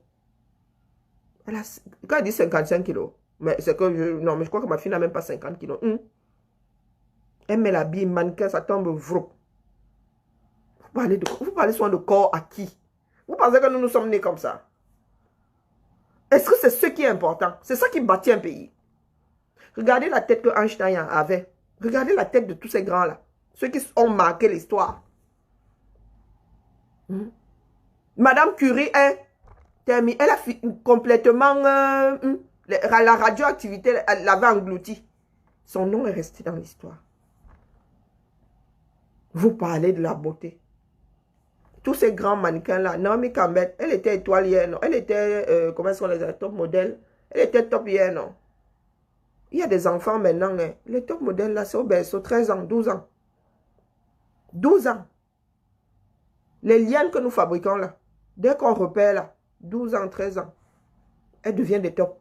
Quand elle dit 55 kilos, mais c'est que non, mais je crois que ma fille n'a même pas 50 kilos. Elle met la bille mannequin, ça tombe vrop. Vous parlez souvent de corps à qui? Vous pensez que nous sommes nés comme ça? Est-ce que c'est ce qui est important? C'est ça qui bâtit un pays. Regardez la tête que Einstein avait. Regardez la tête de tous ces grands-là. Ceux qui ont marqué l'histoire. Madame Curie elle a complètement la radioactivité, elle l'avait englouti. Son nom est resté dans l'histoire. Vous parlez de la beauté. Tous ces grands mannequins-là, Naomi Campbell, elle était étoilière, non? Elle était, comment est-ce qu'on les a, top modèle? Elle était top hier, non? Il y a des enfants maintenant, les top modèles là, c'est au berceau, 13 ans, 12 ans. 12 ans. Les lianes que nous fabriquons là, dès qu'on repère là, 12 ans, 13 ans, elles deviennent des tops.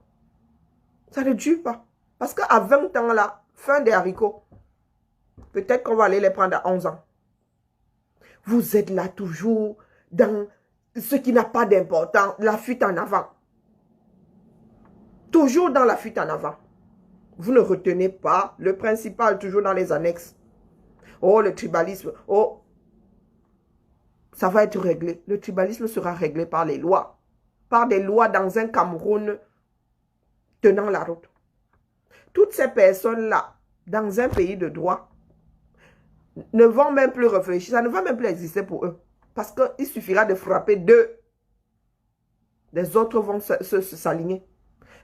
Ça ne dure pas. Parce qu'à 20 ans là, fin des haricots, peut-être qu'on va aller les prendre à 11 ans. Vous êtes là toujours dans ce qui n'a pas d'importance, la fuite en avant. Toujours dans la fuite en avant. Vous ne retenez pas le principal, toujours dans les annexes. Oh, le tribalisme. Oh, ça va être réglé. Le tribalisme sera réglé par les lois. Par des lois dans un Cameroun tenant la route. Toutes ces personnes-là, dans un pays de droit, ne vont même plus réfléchir. Ça ne va même plus exister pour eux. Parce qu'il suffira de frapper deux. Les autres vont s'aligner.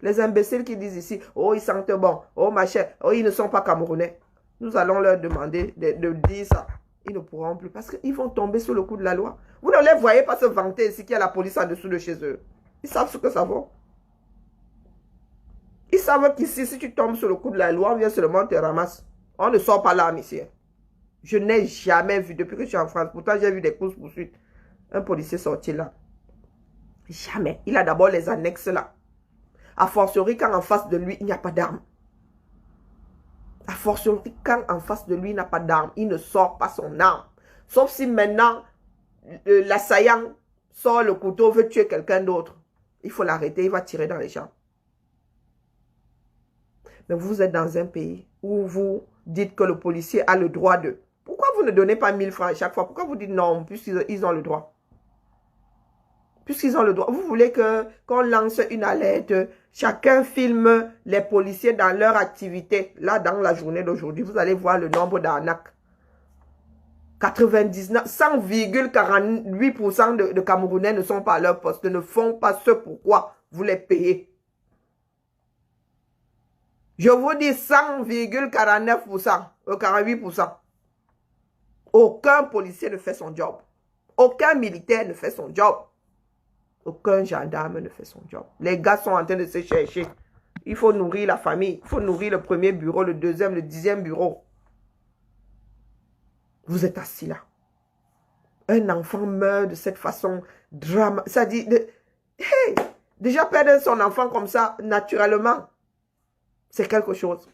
Les imbéciles qui disent ici, oh, ils sentent bon, oh, machin, oh, ils ne sont pas Camerounais. Nous allons leur demander de dire ça. Ils ne pourront plus parce qu'ils vont tomber sous le coup de la loi. Vous ne les voyez pas se vanter ici qu'il y a la police en dessous de chez eux. Ils savent ce que ça vaut. Ils savent qu'ici, si tu tombes sous le coup de la loi, on vient seulement te ramasser. On ne sort pas l'arme ici. Je n'ai jamais vu, depuis que je suis en France, pourtant j'ai vu des courses-poursuites, un policier sorti là. Jamais. Il a d'abord les annexes là. A fortiori quand en face de lui, il n'y a pas d'arme. A fortiori quand en face de lui, il n'a pas d'arme. Il ne sort pas son arme. Sauf si maintenant, l'assaillant sort le couteau, veut tuer quelqu'un d'autre. Il faut l'arrêter, il va tirer dans les jambes. Mais vous êtes dans un pays où vous dites que le policier a le droit de... Pourquoi vous ne donnez pas 1000 francs à chaque fois? Pourquoi vous dites non, puisqu'ils ont le droit? Puisqu'ils ont le droit. Vous voulez qu'on lance une alerte, chacun filme les policiers dans leur activité. Là, dans la journée d'aujourd'hui, vous allez voir le nombre d'arnaques. 99, 100,48% de Camerounais ne sont pas à leur poste, ne font pas ce pourquoi vous les payez. Je vous dis 100,49%, 48%. Aucun policier ne fait son job. Aucun militaire ne fait son job. Aucun gendarme ne fait son job. Les gars sont en train de se chercher. Il faut nourrir la famille. Il faut nourrir le premier bureau, le deuxième, le 10e bureau. Vous êtes assis là. Un enfant meurt de cette façon dramatique. Ça dit, hey, déjà perdre son enfant comme ça, naturellement, c'est quelque chose.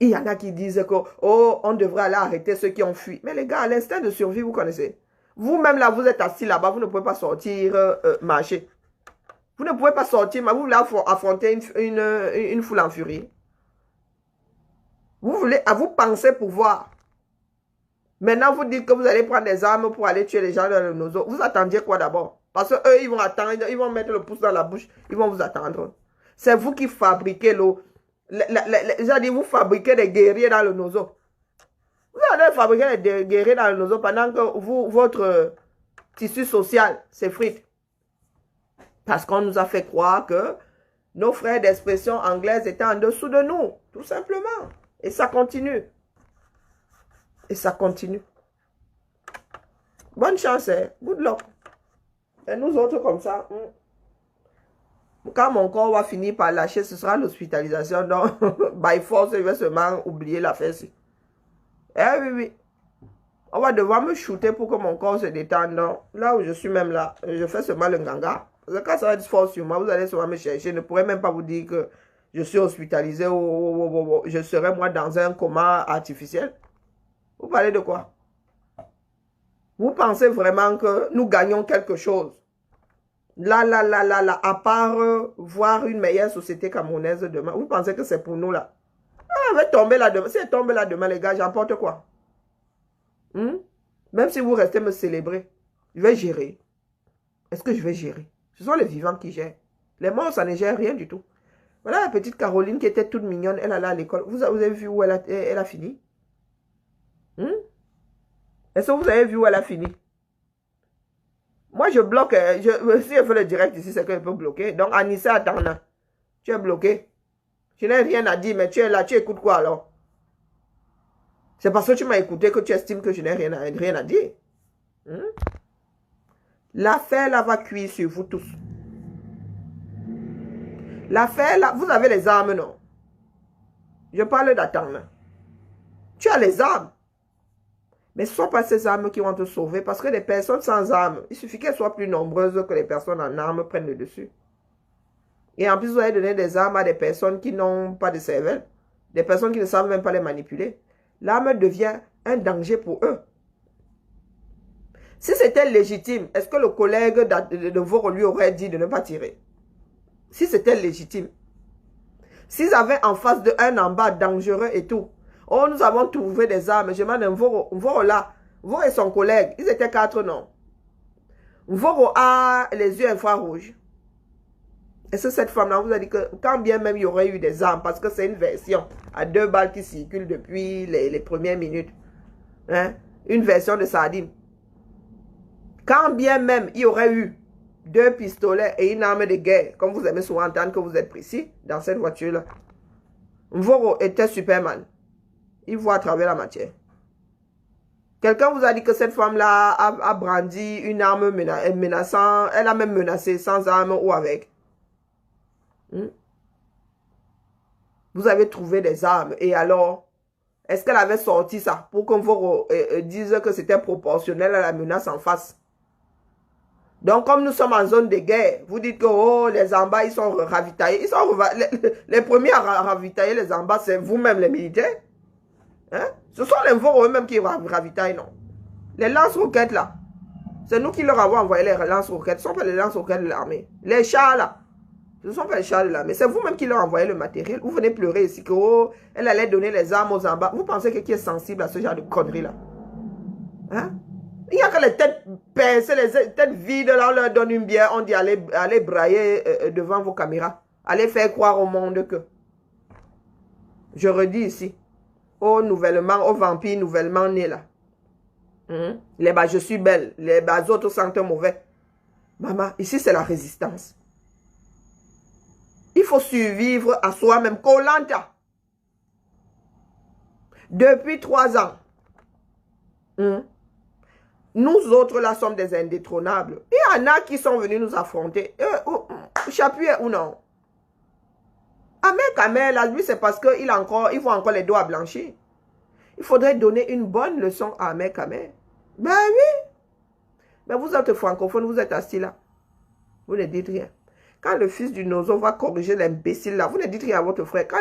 Il y en a qui disent que, oh, on devrait aller arrêter ceux qui ont fui. Mais les gars, l'instinct de survie, vous connaissez. Vous-même là, vous êtes assis là-bas, vous ne pouvez pas sortir marcher. Vous ne pouvez pas sortir, mais vous voulez affronter une foule en furie. Vous pensez pouvoir. Maintenant, vous dites que vous allez prendre des armes pour aller tuer les gens dans le nozo. Vous attendiez quoi d'abord? Parce qu'eux, ils vont attendre, ils vont mettre le pouce dans la bouche, ils vont vous attendre. C'est vous qui fabriquez l'eau. J'ai-à-dire, vous fabriquez des guerriers dans le nozo. Vous allez fabriquer des guerriers dans le nozo pendant que votre tissu social s'effrite. Parce qu'on nous a fait croire que nos frères d'expression anglaise étaient en dessous de nous. Tout simplement. Et ça continue. Et ça continue. Bonne chance, hein? Good luck. Et nous autres comme ça, quand mon corps va finir par lâcher, ce sera l'hospitalisation. Donc, by force, je vais seulement oublier la fesse. Eh oui, oui. On va devoir me shooter pour que mon corps se détende. Donc, là où je suis même là, je fais seulement le ganga. Parce que quand ça va être fort sur moi, vous allez seulement me chercher. Je ne pourrai même pas vous dire que je suis hospitalisé ou je serai moi dans un coma artificiel. Vous parlez de quoi? Vous pensez vraiment que nous gagnons quelque chose? Là, à part voir une meilleure société camerounaise demain, vous pensez que c'est pour nous là? Ah, elle va tomber là demain. Si elle tombe là demain, les gars, j'emporte quoi? Même si vous restez me célébrer, je vais gérer. Est-ce que je vais gérer? Ce sont les vivants qui gèrent. Les morts, ça ne gère rien du tout. Voilà la petite Caroline qui était toute mignonne, elle allait à l'école. Vous avez vu où elle a fini? Est-ce que vous avez vu où elle a fini? Moi, je bloque. Si elle fait le direct ici, c'est qu'elle peut bloquer. Donc, Anissa, attends, tu es bloqué. Je n'ai rien à dire, mais tu es là, tu écoutes quoi alors? C'est parce que tu m'as écouté que tu estimes que je n'ai rien à dire. L'affaire là va cuire sur vous tous. L'affaire là, vous avez les armes, non? Je parle d'attendre. Tu as les armes. Mais ce ne sont pas ces armes qui vont te sauver parce que les personnes sans armes, il suffit qu'elles soient plus nombreuses que les personnes en armes prennent le dessus. Et en plus, vous allez donner des armes à des personnes qui n'ont pas de cervelle, des personnes qui ne savent même pas les manipuler. L'arme devient un danger pour eux. Si c'était légitime, est-ce que le collègue de Voro lui aurait dit de ne pas tirer? Si c'était légitime. S'ils avaient en face de un en bas dangereux et tout, oh, nous avons trouvé des armes. Je demande Voro là. Voro et son collègue, ils étaient 4, non? Voro a les yeux infrarouges. Est-ce que cette femme-là vous a dit que quand bien même il y aurait eu des armes, parce que c'est une version à 2 balles qui circule depuis les premières minutes. Hein? Une version de sardine. Quand bien même il y aurait eu 2 pistolets et une arme de guerre, comme vous aimez souvent entendre que vous êtes précis dans cette voiture-là, Voro était Superman. Il voit à travers la matière. Quelqu'un vous a dit que cette femme-là a brandi une arme menaçante. Elle a même menacé sans arme ou avec. Vous avez trouvé des armes. Et alors, est-ce qu'elle avait sorti ça pour qu'on vous dise que c'était proportionnel à la menace en face? Donc, comme nous sommes en zone de guerre, vous dites que oh, les ambas, ils sont ravitaillés. Ils sont les premiers à ravitailler les ambas, c'est vous-même les militaires. Hein? Ce sont les Voro eux-mêmes qui ravitaillent, non? Les lance-roquettes, là. C'est nous qui leur avons envoyé les lance-roquettes. Ce ne sont pas les lance-roquettes de l'armée. Les chars, là. Ce ne sont pas les chars de l'armée. C'est vous-même qui leur envoyez le matériel. Vous venez pleurer ici que, oh, elle allait donner les armes aux ambas. Vous pensez que qui est sensible à ce genre de conneries, là? Hein? Il n'y a que les têtes pincées, les têtes vides, là, on leur donne une bière, on dit allez brailler devant vos caméras. Allez faire croire au monde que. Je redis ici, aux vampires nouvellement nés là. Je suis belle, les autres sentent mauvais. Maman, ici c'est la résistance. Il faut survivre à soi-même. Kolanta. Depuis 3 ans, nous autres là sommes des indétrônables. Il y en a qui sont venus nous affronter. Chapuis ou non. Ahmed, là, lui, c'est parce qu'il voit encore les doigts blanchir. Il faudrait donner une bonne leçon à Ahmed. Ben oui. Mais vous êtes francophone, vous êtes assis là. Vous ne dites rien. Quand le fils du nozo va corriger l'imbécile là, vous ne dites rien à votre frère. Quand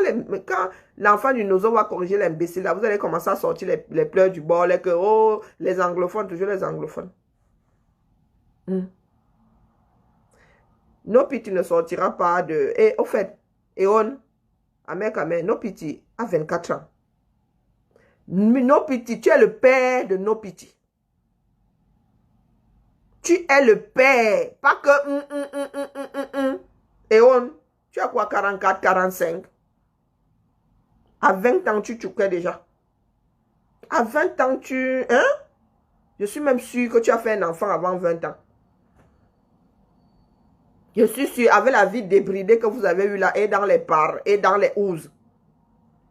l'enfant du nozo va corriger l'imbécile là, vous allez commencer à sortir les pleurs du bord, les anglophones, toujours les anglophones. Nopiti ne sortira pas de... Et au fait, Eon, Ahmed, Nopiti a 24 ans. Nopiti, tu es le père de Nopiti. Tu es le père. Pas que... Eon, tu as quoi, 44, 45? À 20 ans, tu chouquais déjà. À 20 ans, tu... Hein? Je suis même sûre que tu as fait un enfant avant 20 ans. Je suis sûre, avec la vie débridée que vous avez eue là, et dans les parts, et dans les ouzes.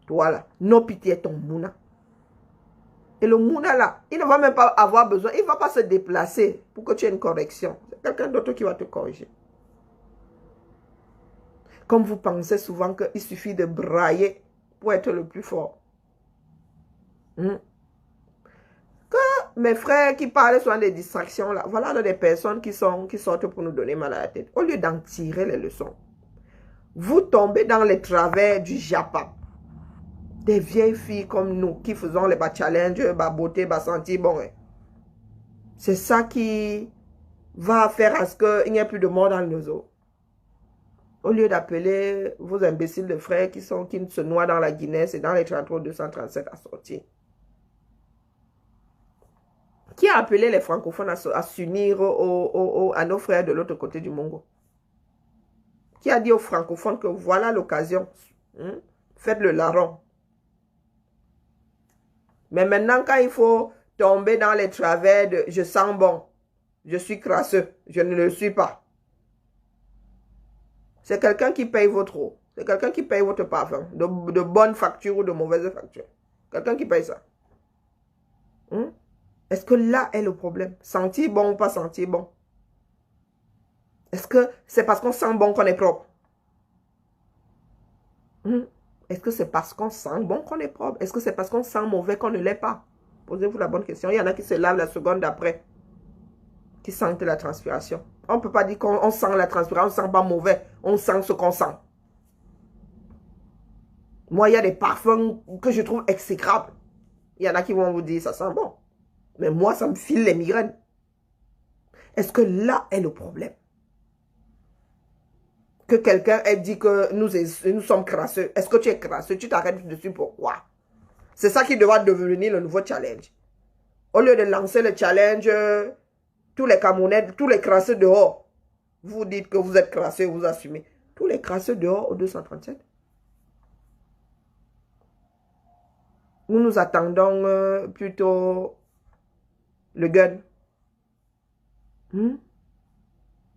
Voilà. Nopiti est ton mouna. Et le mouna là, il ne va même pas avoir besoin, il ne va pas se déplacer pour que tu aies une correction. C'est quelqu'un d'autre qui va te corriger. Comme vous pensez souvent qu'il suffit de brailler pour être le plus fort. Que mes frères qui parlent souvent des distractions là, voilà des personnes qui sortent pour nous donner mal à la tête. Au lieu d'en tirer les leçons, vous tombez dans les travers du japa. Des vieilles filles comme nous qui faisons les challenges, beauté, santé, bon. C'est ça qui va faire à ce qu'il n'y ait plus de mort dans le nozo. Au lieu d'appeler vos imbéciles de frères qui se noient dans la Guinness et dans les 33-237 à sortir. Qui a appelé les francophones à s'unir à nos frères de l'autre côté du Mongo? Qui a dit aux francophones que voilà l'occasion? Faites le larron. Mais maintenant, quand il faut tomber dans les travers de « je sens bon, je suis crasseux, je ne le suis pas », c'est quelqu'un qui paye votre eau. C'est quelqu'un qui paye votre parfum. De bonnes factures ou de mauvaises factures. Quelqu'un qui paye ça. Est-ce que là est le problème? Sentir bon ou pas sentir bon? Est-ce que c'est parce qu'on sent bon qu'on est propre? Est-ce que c'est parce qu'on sent bon qu'on est propre? Est-ce que c'est parce qu'on sent mauvais qu'on ne l'est pas? Posez-vous la bonne question. Il y en a qui se lavent la seconde d'après. Qui sentent la transpiration. On ne peut pas dire qu'on sent la transpiration. On ne sent pas mauvais. On sent ce qu'on sent. Moi, il y a des parfums que je trouve exécrables. Il y en a qui vont vous dire ça sent bon. Mais moi, ça me file les migraines. Est-ce que là est le problème? Que quelqu'un ait dit que nous sommes crasseux. Est-ce que tu es crasseux? Tu t'arrêtes dessus pourquoi? C'est ça qui devra devenir le nouveau challenge. Au lieu de lancer le challenge, tous les Camerounais, tous les crasseux dehors, vous dites que vous êtes crasseux, vous assumez. Tous les crasseux dehors au 237. Nous attendons plutôt le gun. Il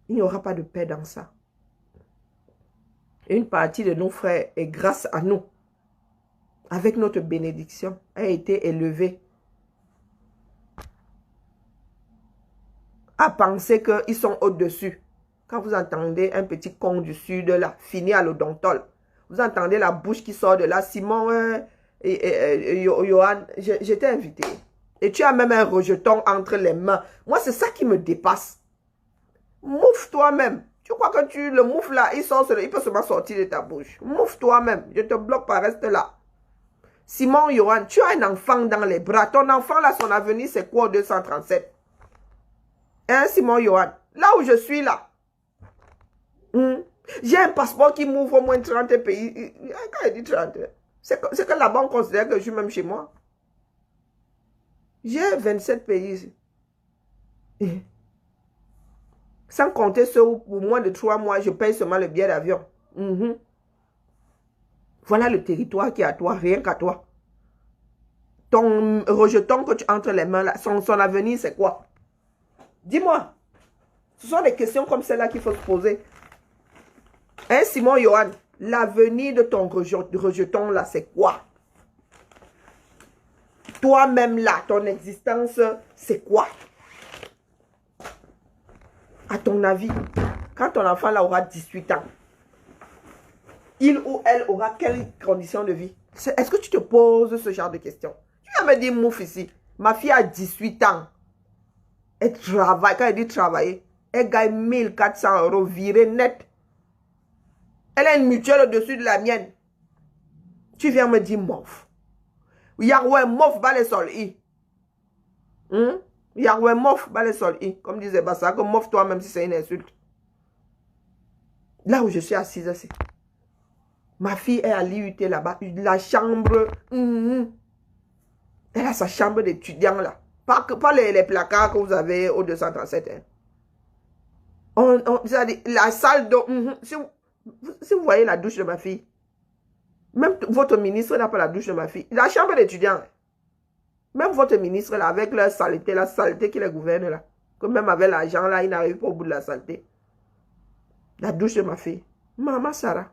n'y aura pas de paix dans ça. Une partie de nos frères, et grâce à nous, avec notre bénédiction, a été élevée à penser qu'ils sont au-dessus. Quand vous entendez un petit con du sud là, fini à l'odontol, vous entendez la bouche qui sort de là, Simon Johan, j'étais invité. Et tu as même un rejeton entre les mains. Moi, c'est ça qui me dépasse. Mouffe toi-même. Tu crois que le mouffe là, il peut seulement sortir de ta bouche. Mouffe toi-même. Je te bloque pas, reste là. Simon Johan, tu as un enfant dans les bras. Ton enfant là, son avenir, c'est quoi au 237? Hein, Simon Johan? Là où je suis là. J'ai un passeport qui m'ouvre au moins 30 pays. Quand il dit 30, c'est que là-bas, on considère que je suis même chez moi. J'ai 27 pays ici. Et sans compter ceux où, pour moins de 3 mois, je paye seulement le billet d'avion. Voilà le territoire qui est à toi, rien qu'à toi. Ton rejeton que tu entres les mains, là, son avenir, c'est quoi? Dis-moi. Ce sont des questions comme celle-là qu'il faut se poser. Hein, Simon Johan, l'avenir de ton rejeton, là, c'est quoi? Toi-même, là, ton existence, c'est quoi? À ton avis, quand ton enfant, là, aura 18 ans, il ou elle aura quelles conditions de vie? Est-ce que tu te poses ce genre de questions? Tu vas me dire, mouf, ici, ma fille a 18 ans. Elle travaille, quand elle dit travailler, elle gagne 1400 € viré net. Elle a une mutuelle au-dessus de la mienne. Tu viens me dire mof. Yahweh mof ba les sol i. Yahweh mof ba les sol i. Comme disait Bassa, que mof toi-même si c'est une insulte. Là où je suis assise, c'est. Ma fille est à l'IUT là-bas. La chambre. Elle a sa chambre d'étudiant là. Pas les placards que vous avez au 237. Hein. La salle d'eau. Si vous voyez la douche de ma fille, même votre ministre n'a pas la douche de ma fille. La chambre d'étudiant. Même votre ministre là, avec la saleté qui les gouverne là. Que même avec l'argent là, il n'arrive pas au bout de la saleté. La douche de ma fille. Maman Sarah.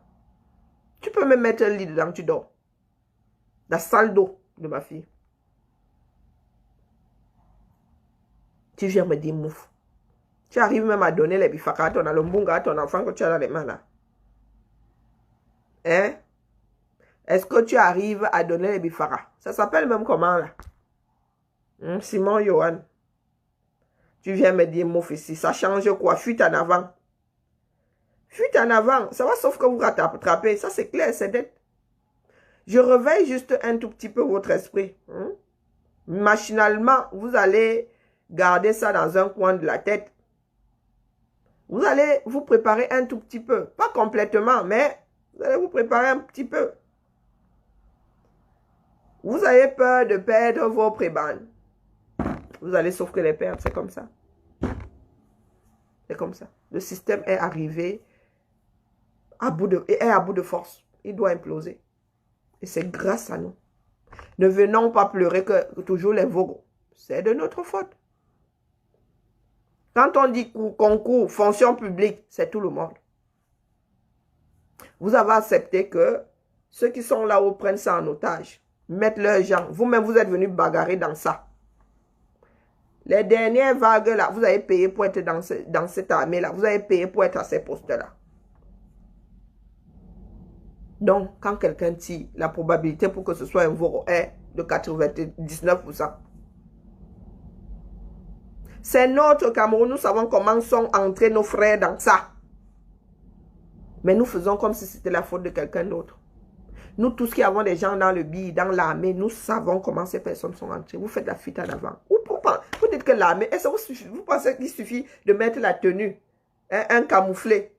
Tu peux me mettre un lit dedans, tu dors. La salle d'eau de ma fille. Tu viens me dire mouf. Tu arrives même à donner les bifaka à ton alombunga, à ton enfant que tu as dans les mains là. Hein? Est-ce que tu arrives à donner les bifaka? Ça s'appelle même comment là? Simon Johan. Tu viens me dire mouf ici. Ça change quoi? Fuite en avant. Fuite en avant. Ça va sauf que vous rattrapez. Ça c'est clair, c'est net. Je réveille juste un tout petit peu votre esprit. Machinalement, vous allez garder ça dans un coin de la tête. Vous allez vous préparer un tout petit peu. Pas complètement, mais vous allez vous préparer un petit peu. Vous avez peur de perdre vos prébandes. Vous allez sauf que les perdre, c'est comme ça. C'est comme ça. Le système est arrivé à bout de force. Il doit imploser. Et c'est grâce à nous. Ne venons pas pleurer que toujours les vogos. C'est de notre faute. Quand on dit concours, fonction publique, c'est tout le monde. Vous avez accepté que ceux qui sont là-haut prennent ça en otage, mettent leurs gens. Vous-même, vous êtes venus bagarrer dans ça. Les dernières vagues là, vous avez payé pour être dans cette armée-là. Vous avez payé pour être à ces postes-là. Donc, quand quelqu'un tire, la probabilité pour que ce soit un veau est de 99%. C'est notre Cameroun. Nous savons comment sont entrés nos frères dans ça. Mais nous faisons comme si c'était la faute de quelqu'un d'autre. Nous tous qui avons des gens dans le billet, dans l'armée, nous savons comment ces personnes sont entrées. Vous faites la fuite en avant. Vous dites que l'armée, est-ce que vous pensez qu'il suffit de mettre la tenue, hein, un camouflé,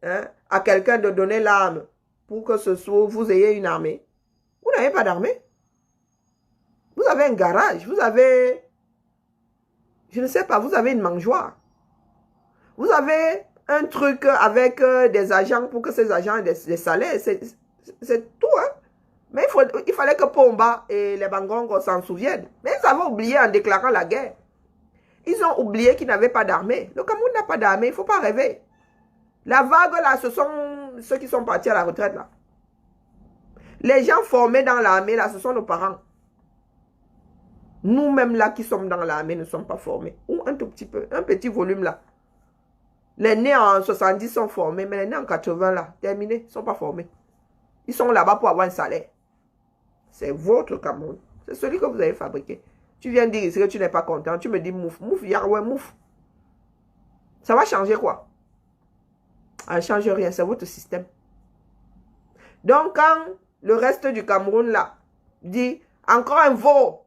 hein, à quelqu'un de donner l'arme pour que ce soit, vous ayez une armée? Vous n'avez pas d'armée. Vous avez un garage, vous avez, je ne sais pas, vous avez une mangeoire. Vous avez un truc avec des agents pour que ces agents aient des salaires. C'est tout, hein. Mais il fallait que Pomba et les Bangongos s'en souviennent. Mais ils avaient oublié en déclarant la guerre. Ils ont oublié qu'ils n'avaient pas d'armée. Le Cameroun n'a pas d'armée, il ne faut pas rêver. La vague là, ce sont ceux qui sont partis à la retraite là. Les gens formés dans l'armée là, ce sont nos parents. Nous-mêmes là qui sommes dans l'armée ne sommes pas formés. Ou un tout petit peu, un petit volume là. Les nés en 70 sont formés, mais les nés en 80 là, terminés, ils ne sont pas formés. Ils sont là-bas pour avoir un salaire. C'est votre Cameroun. C'est celui que vous avez fabriqué. Tu viens dire ici que tu n'es pas content. Tu me dis mouf, mouf, Yahweh, mouf. Ça va changer quoi? Ça ne change rien, c'est votre système. Donc quand le reste du Cameroun là dit encore un veau,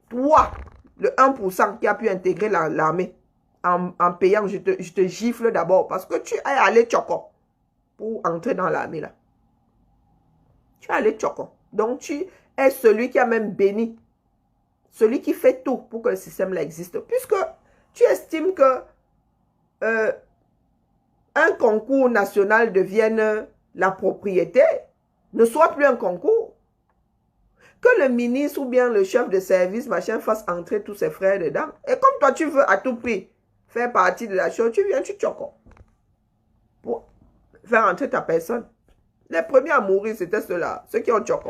toi, le 1% qui a pu intégrer l'armée en payant, je te gifle d'abord parce que tu es allé choco pour entrer dans l'armée là. Tu es allé choco. Donc tu es celui qui a même béni. Celui qui fait tout pour que le système là existe. Puisque Tu estimes que un concours national devienne la propriété, ne soit plus un concours. Que le ministre ou bien le chef de service, machin, fasse entrer tous ses frères dedans. Et comme toi, tu veux à tout prix faire partie de la chose, tu viens, tu choques. Pour faire entrer ta personne. Les premiers à mourir, c'était ceux-là, ceux qui ont choqué.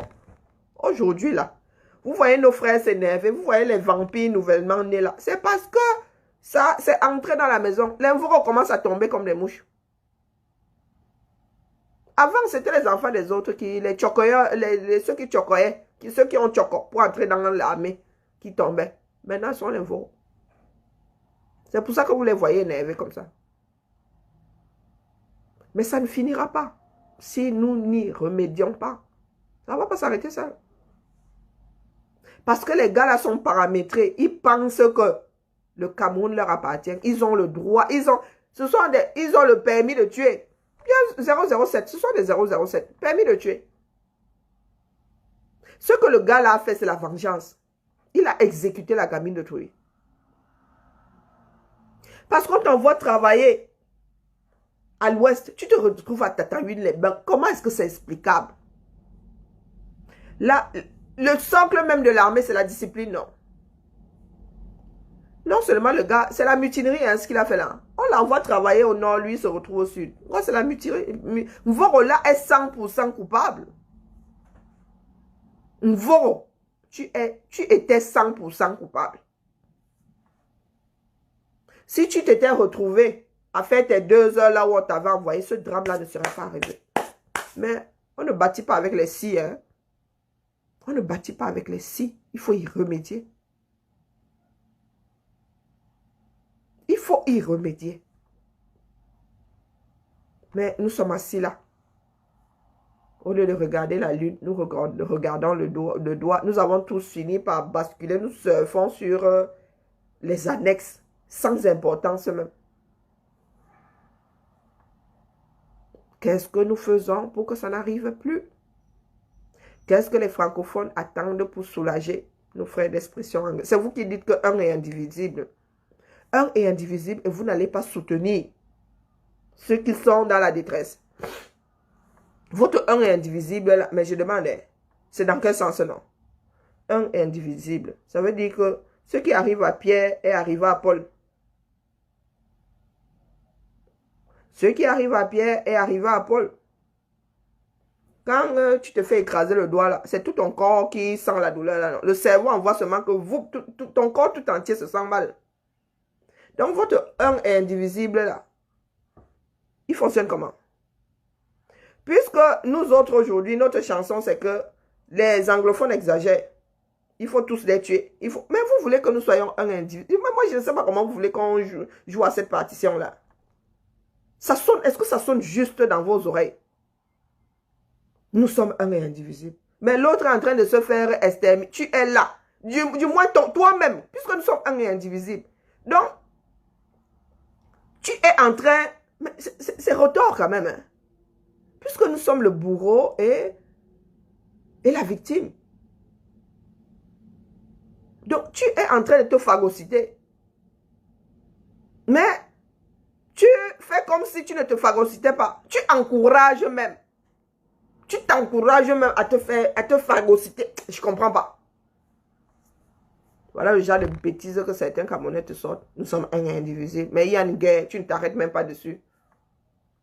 Aujourd'hui, là, vous voyez nos frères s'énerver, vous voyez les vampires nouvellement nés là. C'est parce que ça, c'est entré dans la maison. L'invoro commence à tomber comme des mouches. Avant, c'était les enfants des autres qui, les chocoyeurs, ceux qui chocoyaient, ceux qui ont choco pour entrer dans l'armée, qui tombaient. Maintenant, ce sont les veaux. C'est pour ça que vous les voyez énervés comme ça. Mais ça ne finira pas. Si nous n'y remédions pas, ça ne va pas s'arrêter ça. Parce que les gars là sont paramétrés. Ils pensent que le Cameroun leur appartient. Ils ont le droit. Ils ont le permis de tuer. Il y a 007, ce sont des 007, permis de tuer. Ce que le gars là a fait, c'est la vengeance. Il a exécuté la gamine de Toué. Parce que quand on voit travailler à l'ouest, tu te retrouves à Tataouine-les-Bains. Comment est-ce que c'est explicable? Là, le socle même de l'armée, c'est la discipline, non. Non seulement le gars, c'est la mutinerie, hein, ce qu'il a fait là. On l'envoie travailler au nord, lui, il se retrouve au sud. C'est la mutinerie. Mvoro là est 100% coupable. Mvoro, tu étais 100% coupable. Si tu t'étais retrouvé à faire tes 2 heures là où on t'avait envoyé, ce drame-là ne serait pas arrivé. Mais on ne bâtit pas avec les scies, hein. On ne bâtit pas avec les scies. Il faut y remédier. Il faut y remédier. Mais nous sommes assis là. Au lieu de regarder la lune, nous regardons le doigt. Nous avons tous fini par basculer. Nous surfons sur les annexes sans importance même. Qu'est-ce que nous faisons pour que ça n'arrive plus? Qu'est-ce que les francophones attendent pour soulager nos frères d'expression anglaise? C'est vous qui dites que un est indivisible. Un est indivisible et vous n'allez pas soutenir ceux qui sont dans la détresse. Votre un est indivisible, mais je demande, c'est dans quel sens non? Un est indivisible. Ça veut dire que ce qui arrive à Pierre est arrivé à Paul. Ce qui arrive à Pierre est arrivé à Paul. Quand tu te fais écraser le doigt, là, c'est tout ton corps qui sent la douleur. Là, non. Le cerveau envoie seulement que ton corps tout entier se sent mal. Donc, votre un est indivisible, là. Il fonctionne comment? Puisque nous autres, aujourd'hui, notre chanson, c'est que les anglophones exagèrent. Il faut tous les tuer. Mais vous voulez que nous soyons un individu. Moi, je ne sais pas comment vous voulez qu'on joue à cette partition-là. Ça sonne, est-ce que ça sonne juste dans vos oreilles? Nous sommes un et indivisible. Mais l'autre est en train de se faire exterminer. Tu es là. Du moins toi-même. Puisque nous sommes un et indivisible. Donc, tu es en train... C'est retort quand même. Hein? Puisque nous sommes le bourreau et la victime. Donc, tu es en train de te phagocyter. Mais, tu fais comme si tu ne te phagocytais pas. Tu encourages même. Tu t'encourages même à te phagocyter. Je ne comprends pas. Voilà le genre de bêtises que certains Camerounais te sortent. Nous sommes un et indivisible. Mais il y a une guerre, tu ne t'arrêtes même pas dessus.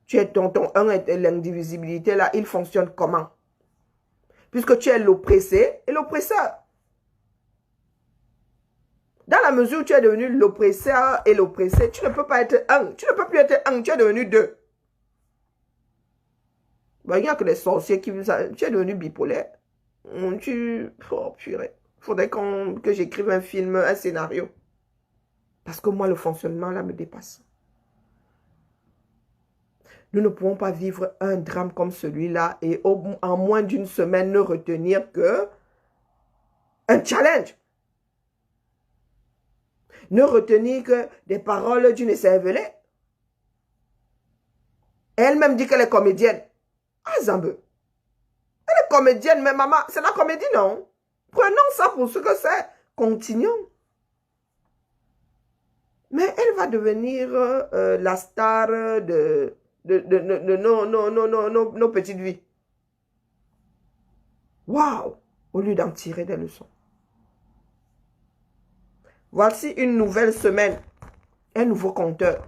Tu es ton un et l'indivisibilité là, il fonctionne comment? Puisque tu es l'oppressé et l'oppresseur. Dans la mesure où tu es devenu l'oppresseur et l'oppressé, tu ne peux pas être un. Tu ne peux plus être un, tu es devenu deux. Ben, il n'y a que les sorciers qui... Tu es devenu bipolaire. Oh, purée. Il faudrait que j'écrive un film, un scénario. Parce que moi, le fonctionnement là me dépasse. Nous ne pouvons pas vivre un drame comme celui-là et en moins d'une semaine ne retenir que un challenge. Ne retenir que des paroles d'une cervelée. Elle-même dit qu'elle est comédienne. Ah, Zambe. Elle est comédienne, mais maman, c'est la comédie, non? Prenons ça pour ce que c'est. Continuons. Mais elle va devenir la star de nos petites vies. Waouh! Au lieu d'en tirer des leçons. Voici une nouvelle semaine. Un nouveau compteur.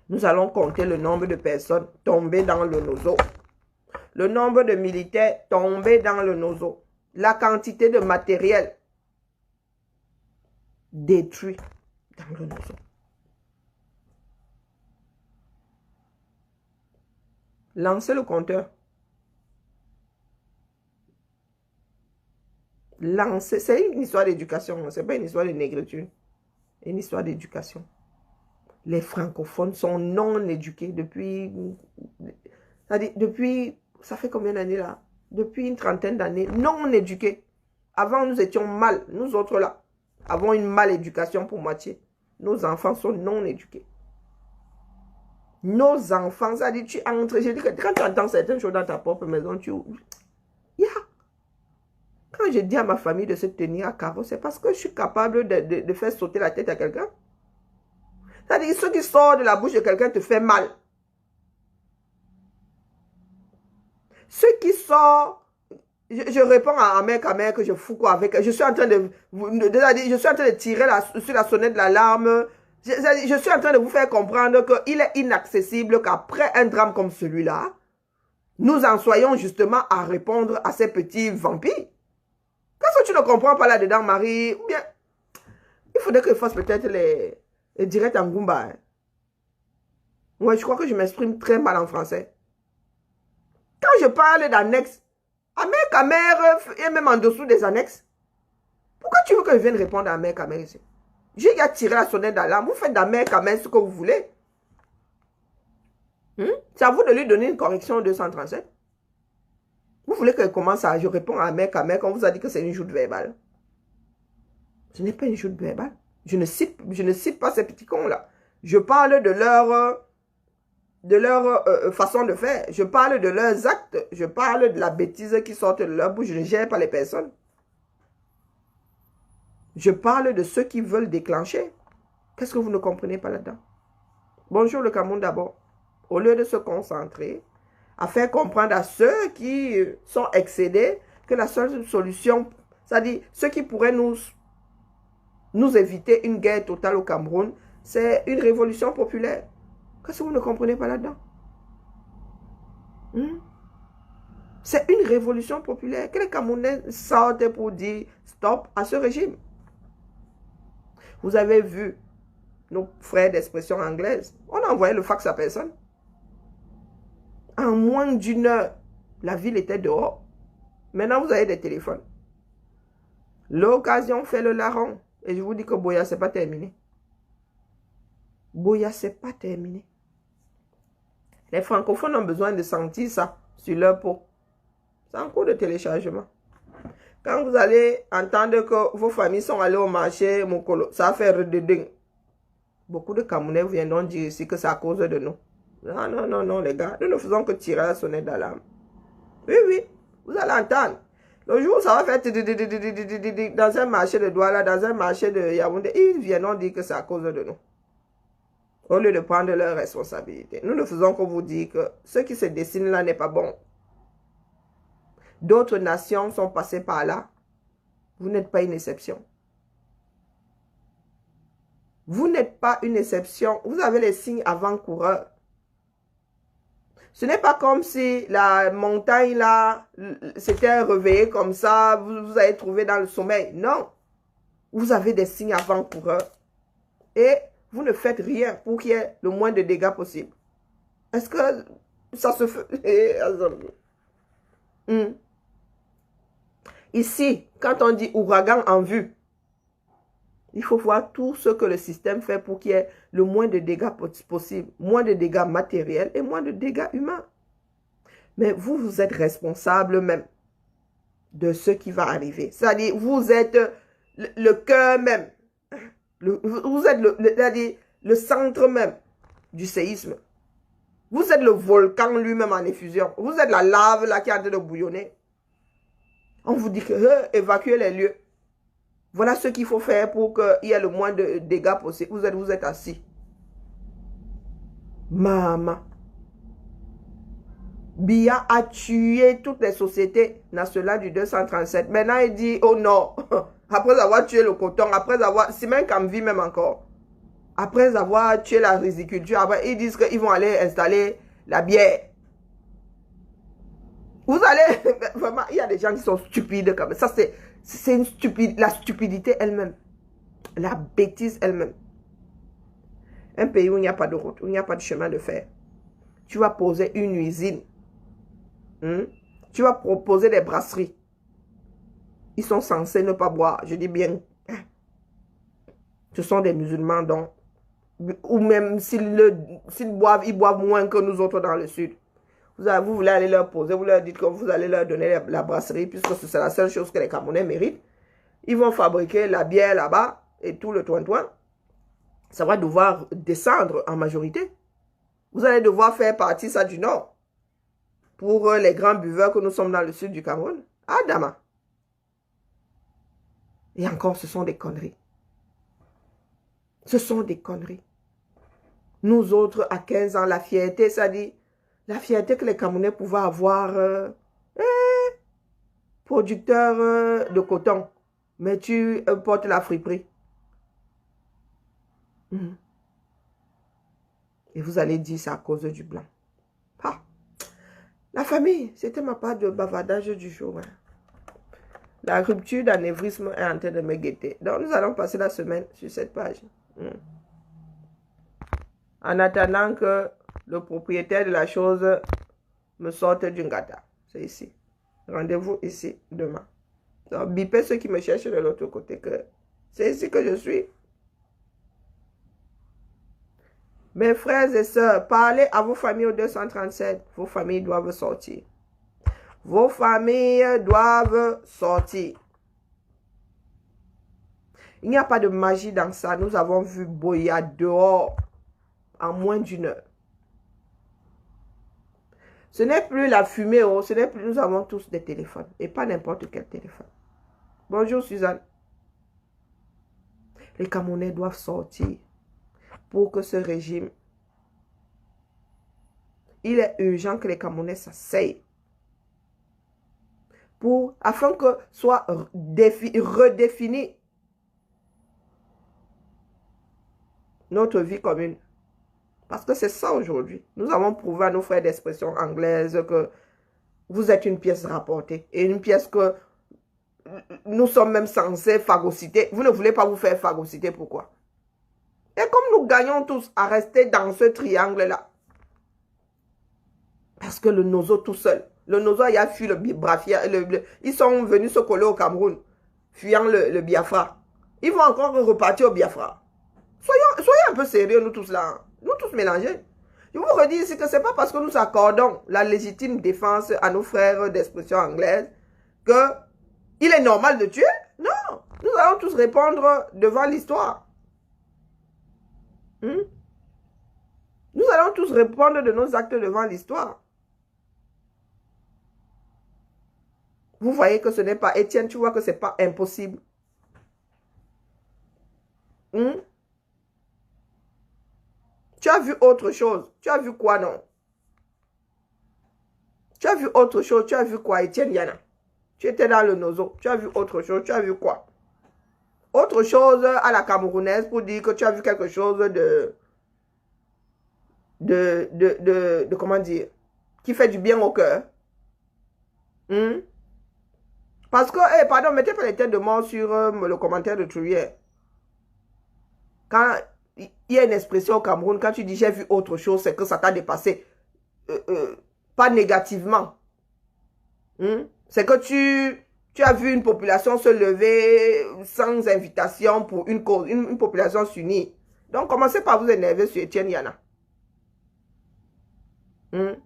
Nous allons compter le nombre de personnes tombées dans le nozo. Le nombre de militaires tombés dans le nozo. La quantité de matériel détruit dans le nozo. Lancez le compteur. Lancez. C'est une histoire d'éducation. Ce n'est pas une histoire de négritude. Une histoire d'éducation. Les francophones sont non éduqués depuis... Ça fait combien d'années là? Depuis une trentaine d'années, non éduqués. Avant, nous étions mal. Nous autres là, avons une mal éducation pour moitié. Nos enfants sont non éduqués. Nos enfants, ça dit, tu entres, je dis que quand tu entends certaines choses dans ta propre maison, tu... Quand je dis à ma famille de se tenir à carreau, c'est parce que je suis capable de faire sauter la tête à quelqu'un. C'est-à-dire, ce qui sort de la bouche de quelqu'un te fait mal. Ce qui sort, je réponds à mec que je fous quoi avec. Je suis en train de tirer sur la sonnette de l'alarme. Je suis en train de vous faire comprendre qu'il est inaccessible qu'après un drame comme celui-là, nous en soyons justement à répondre à ces petits vampires. Qu'est-ce que tu ne comprends pas là-dedans, Marie? Ou bien, il faudrait que je fasse peut-être les directs en Goumba. Hein. Ouais, je crois que je m'exprime très mal en français. Quand je parle d'annexes, à mère et même en dessous des annexes, pourquoi tu veux que je vienne répondre à mère ici? J'ai déjà tiré la sonnette d'alarme. Vous faites d'Amère ce que vous voulez. C'est à vous de lui donner une correction 237. Vous voulez qu'elle commence à... Je réponds à mère quand on vous a dit que c'est une joute verbale. Ce n'est pas une joute verbale. Je ne cite pas ces petits cons-là. Je parle de leur façon de faire. Je parle de leurs actes. Je parle de la bêtise qui sort de leur bouche. Je ne gère pas les personnes. Je parle de ceux qui veulent déclencher. Qu'est-ce que vous ne comprenez pas là-dedans? Bonjour le Cameroun d'abord. Au lieu de se concentrer à faire comprendre à ceux qui sont excédés que la seule solution, c'est-à-dire ceux qui pourraient nous éviter une guerre totale au Cameroun, c'est une révolution populaire. Qu'est-ce que vous ne comprenez pas là-dedans? C'est une révolution populaire que les Camerounais sortent pour dire stop à ce régime. Vous avez vu nos frères d'expression anglaise. On a envoyé le fax à personne. En moins d'une heure, la ville était dehors. Maintenant, vous avez des téléphones. L'occasion fait le larron. Et je vous dis que Boya, ce n'est pas terminé. Boya, ce n'est pas terminé. Les francophones ont besoin de sentir ça sur leur peau. C'est en cours de téléchargement. Quand vous allez entendre que vos familles sont allées au marché, ça va faire de dingue. Beaucoup de Camerounais viendront dire ici que c'est à cause de nous. Non, non, non, non, les gars. Nous ne faisons que tirer la sonnette d'alarme. Oui, oui. Vous allez entendre. Le jour où ça va faire dans un marché de Douala, dans un marché de Yaoundé, ils viendront dire que c'est à cause de nous. Au lieu de prendre leurs responsabilités. Nous ne faisons que vous dire que ce qui se dessine là n'est pas bon. D'autres nations sont passées par là. Vous n'êtes pas une exception. Vous n'êtes pas une exception. Vous avez les signes avant-coureurs. Ce n'est pas comme si la montagne là s'était réveillée comme ça, vous avez trouvé dans le sommeil. Non. Vous avez des signes avant-coureurs. Et vous ne faites rien pour qu'il y ait le moins de dégâts possible. Est-ce que ça se fait? Ici, quand on dit ouragan en vue, il faut voir tout ce que le système fait pour qu'il y ait le moins de dégâts possible, moins de dégâts matériels et moins de dégâts humains. Mais vous, vous êtes responsable même de ce qui va arriver. C'est-à-dire, vous êtes le cœur même. Vous êtes le centre même du séisme. Vous êtes le volcan lui-même en effusion. Vous êtes la lave là qui est en train de bouillonner. On vous dit que évacuez les lieux. Voilà ce qu'il faut faire pour qu'il y ait le moins de dégâts possible. Vous êtes assis. Maman. Biya a tué toutes les sociétés nationales du 237. Maintenant, il dit, oh non, après avoir tué le coton, après avoir, si même qu'en vit même encore, après avoir tué la riziculture, après, ils disent qu'ils vont aller installer la bière. Vous allez, vraiment, il y a des gens qui sont stupides comme ça. C'est une stupide, la stupidité elle-même. La bêtise elle-même. Un pays où il n'y a pas de route, où il n'y a pas de chemin de fer. Tu vas poser une usine. Tu vas proposer des brasseries. Ils sont censés ne pas boire. Je dis bien, ce sont des musulmans, donc, ou même s'ils boivent, ils boivent moins que nous autres dans le sud. Vous voulez aller leur poser, vous leur dites que vous allez leur donner la brasserie, puisque c'est la seule chose que les Camerounais méritent. Ils vont fabriquer la bière là-bas et tout le toin-toin. Ça va devoir descendre en majorité. Vous allez devoir faire partie ça du Nord. Pour les grands buveurs que nous sommes dans le sud du Cameroun. Ah, Dama. Et encore, ce sont des conneries. Ce sont des conneries. Nous autres, à 15 ans, la fierté, ça dit, la fierté que les Camerounais pouvaient avoir, producteurs de coton, mais tu portes la friperie. Et vous allez dire, c'est à cause du blanc. Ah. La famille, c'était ma part de bavardage du jour. Hein. La rupture d'anévrisme est en train de me guetter. Donc, nous allons passer la semaine sur cette page. En attendant que le propriétaire de la chose me sorte d'une gata. C'est ici. Rendez-vous ici demain. Donc, bipez ceux qui me cherchent de l'autre côté. Que c'est ici que je suis. Mes frères et sœurs, parlez à vos familles au 237. Vos familles doivent sortir. Vos familles doivent sortir. Il n'y a pas de magie dans ça. Nous avons vu Boya dehors en moins d'une heure. Ce n'est plus la fumée, oh, ce n'est plus. Nous avons tous des téléphones. Et pas n'importe quel téléphone. Bonjour Suzanne. Les Camerounais doivent sortir pour que ce régime, il est urgent que les Camerounais s'asseyent afin que soit redéfinie notre vie commune. Parce que c'est ça aujourd'hui. Nous avons prouvé à nos frères d'expression anglaise que vous êtes une pièce rapportée. Et une pièce que nous sommes même censés phagocyter. Vous ne voulez pas vous faire phagocyter, pourquoi? Et comme nous gagnons tous à rester dans ce triangle-là, parce que le Nozo tout seul, le Nozo a fui le Biafra, ils sont venus se coller au Cameroun, fuyant le Biafra. Ils vont encore repartir au Biafra. Soyez un peu sérieux, nous tous là. Nous tous mélangés. Je vous redis ici que ce n'est pas parce que nous accordons la légitime défense à nos frères d'expression anglaise que il est normal de tuer. Non. Nous allons tous répondre devant l'histoire. Nous allons tous répondre de nos actes devant l'histoire. Vous voyez que ce n'est pas... Étienne, tu vois que ce n'est pas impossible. Tu as vu autre chose. Tu as vu quoi, non? Tu as vu autre chose. Tu as vu quoi, Étienne Yana? Tu étais dans le Nozo. Tu as vu autre chose. Tu as vu quoi? Autre chose à la camerounaise pour dire que tu as vu quelque chose de comment dire, qui fait du bien au cœur. Parce que, pardon, mettez pas les têtes de mort sur le commentaire de Truyère. Quand il y a une expression au Cameroun, quand tu dis j'ai vu autre chose, c'est que ça t'a dépassé. Pas négativement. C'est que tu as vu une population se lever sans invitation pour une cause, une population s'unir. Donc, commencez par vous énerver sur Étienne Yana. Donc,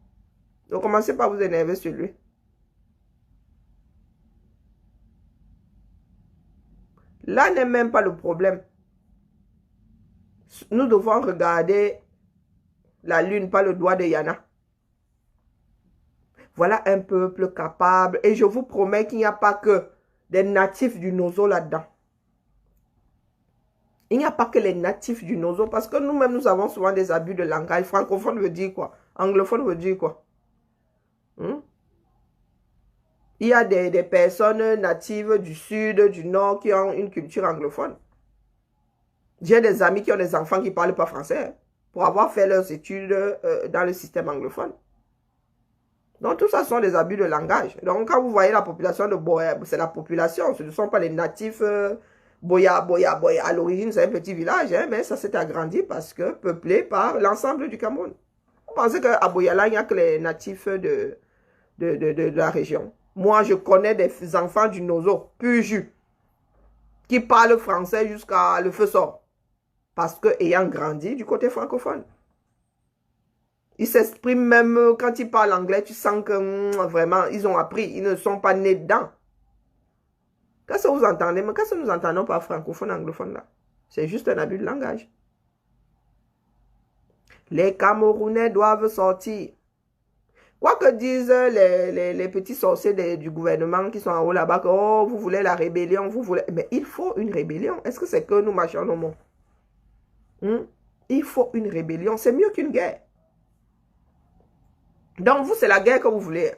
commencez par vous énerver sur lui. Là n'est même pas le problème. Nous devons regarder la lune, pas le doigt de Yana. Voilà un peuple capable. Et je vous promets qu'il n'y a pas que des natifs du Nozo là-dedans. Il n'y a pas que les natifs du Nozo, parce que nous-mêmes, nous avons souvent des abus de langage. Francophone veut dire quoi? Anglophone veut dire quoi? Il y a des personnes natives du sud, du nord, qui ont une culture anglophone. J'ai des amis qui ont des enfants qui ne parlent pas français, hein, pour avoir fait leurs études dans le système anglophone. Donc, tout ça sont des abus de langage. Donc, quand vous voyez la population de Boya, c'est la population, ce ne sont pas les natifs Boya. À l'origine, c'est un petit village, hein, mais ça s'est agrandi parce que peuplé par l'ensemble du Cameroun. Vous pensez qu'à Boyala, il n'y a que les natifs de la région. Moi, je connais des enfants du Nozo, pur jus, qui parlent français jusqu'à le feu sort. Parce que, ayant grandi du côté francophone. Ils s'expriment même quand ils parlent anglais, tu sens que vraiment, ils ont appris, ils ne sont pas nés dedans. Qu'est-ce que vous entendez? Mais qu'est-ce que nous entendons par francophone, anglophone là? C'est juste un abus de langage. Les Camerounais doivent sortir. Quoi que disent les petits sorciers du gouvernement qui sont en haut là-bas, que oh, vous voulez la rébellion, vous voulez... Mais il faut une rébellion. Est-ce que c'est que nous marchons nos mots? Il faut une rébellion. C'est mieux qu'une guerre. Donc, vous, c'est la guerre que vous voulez.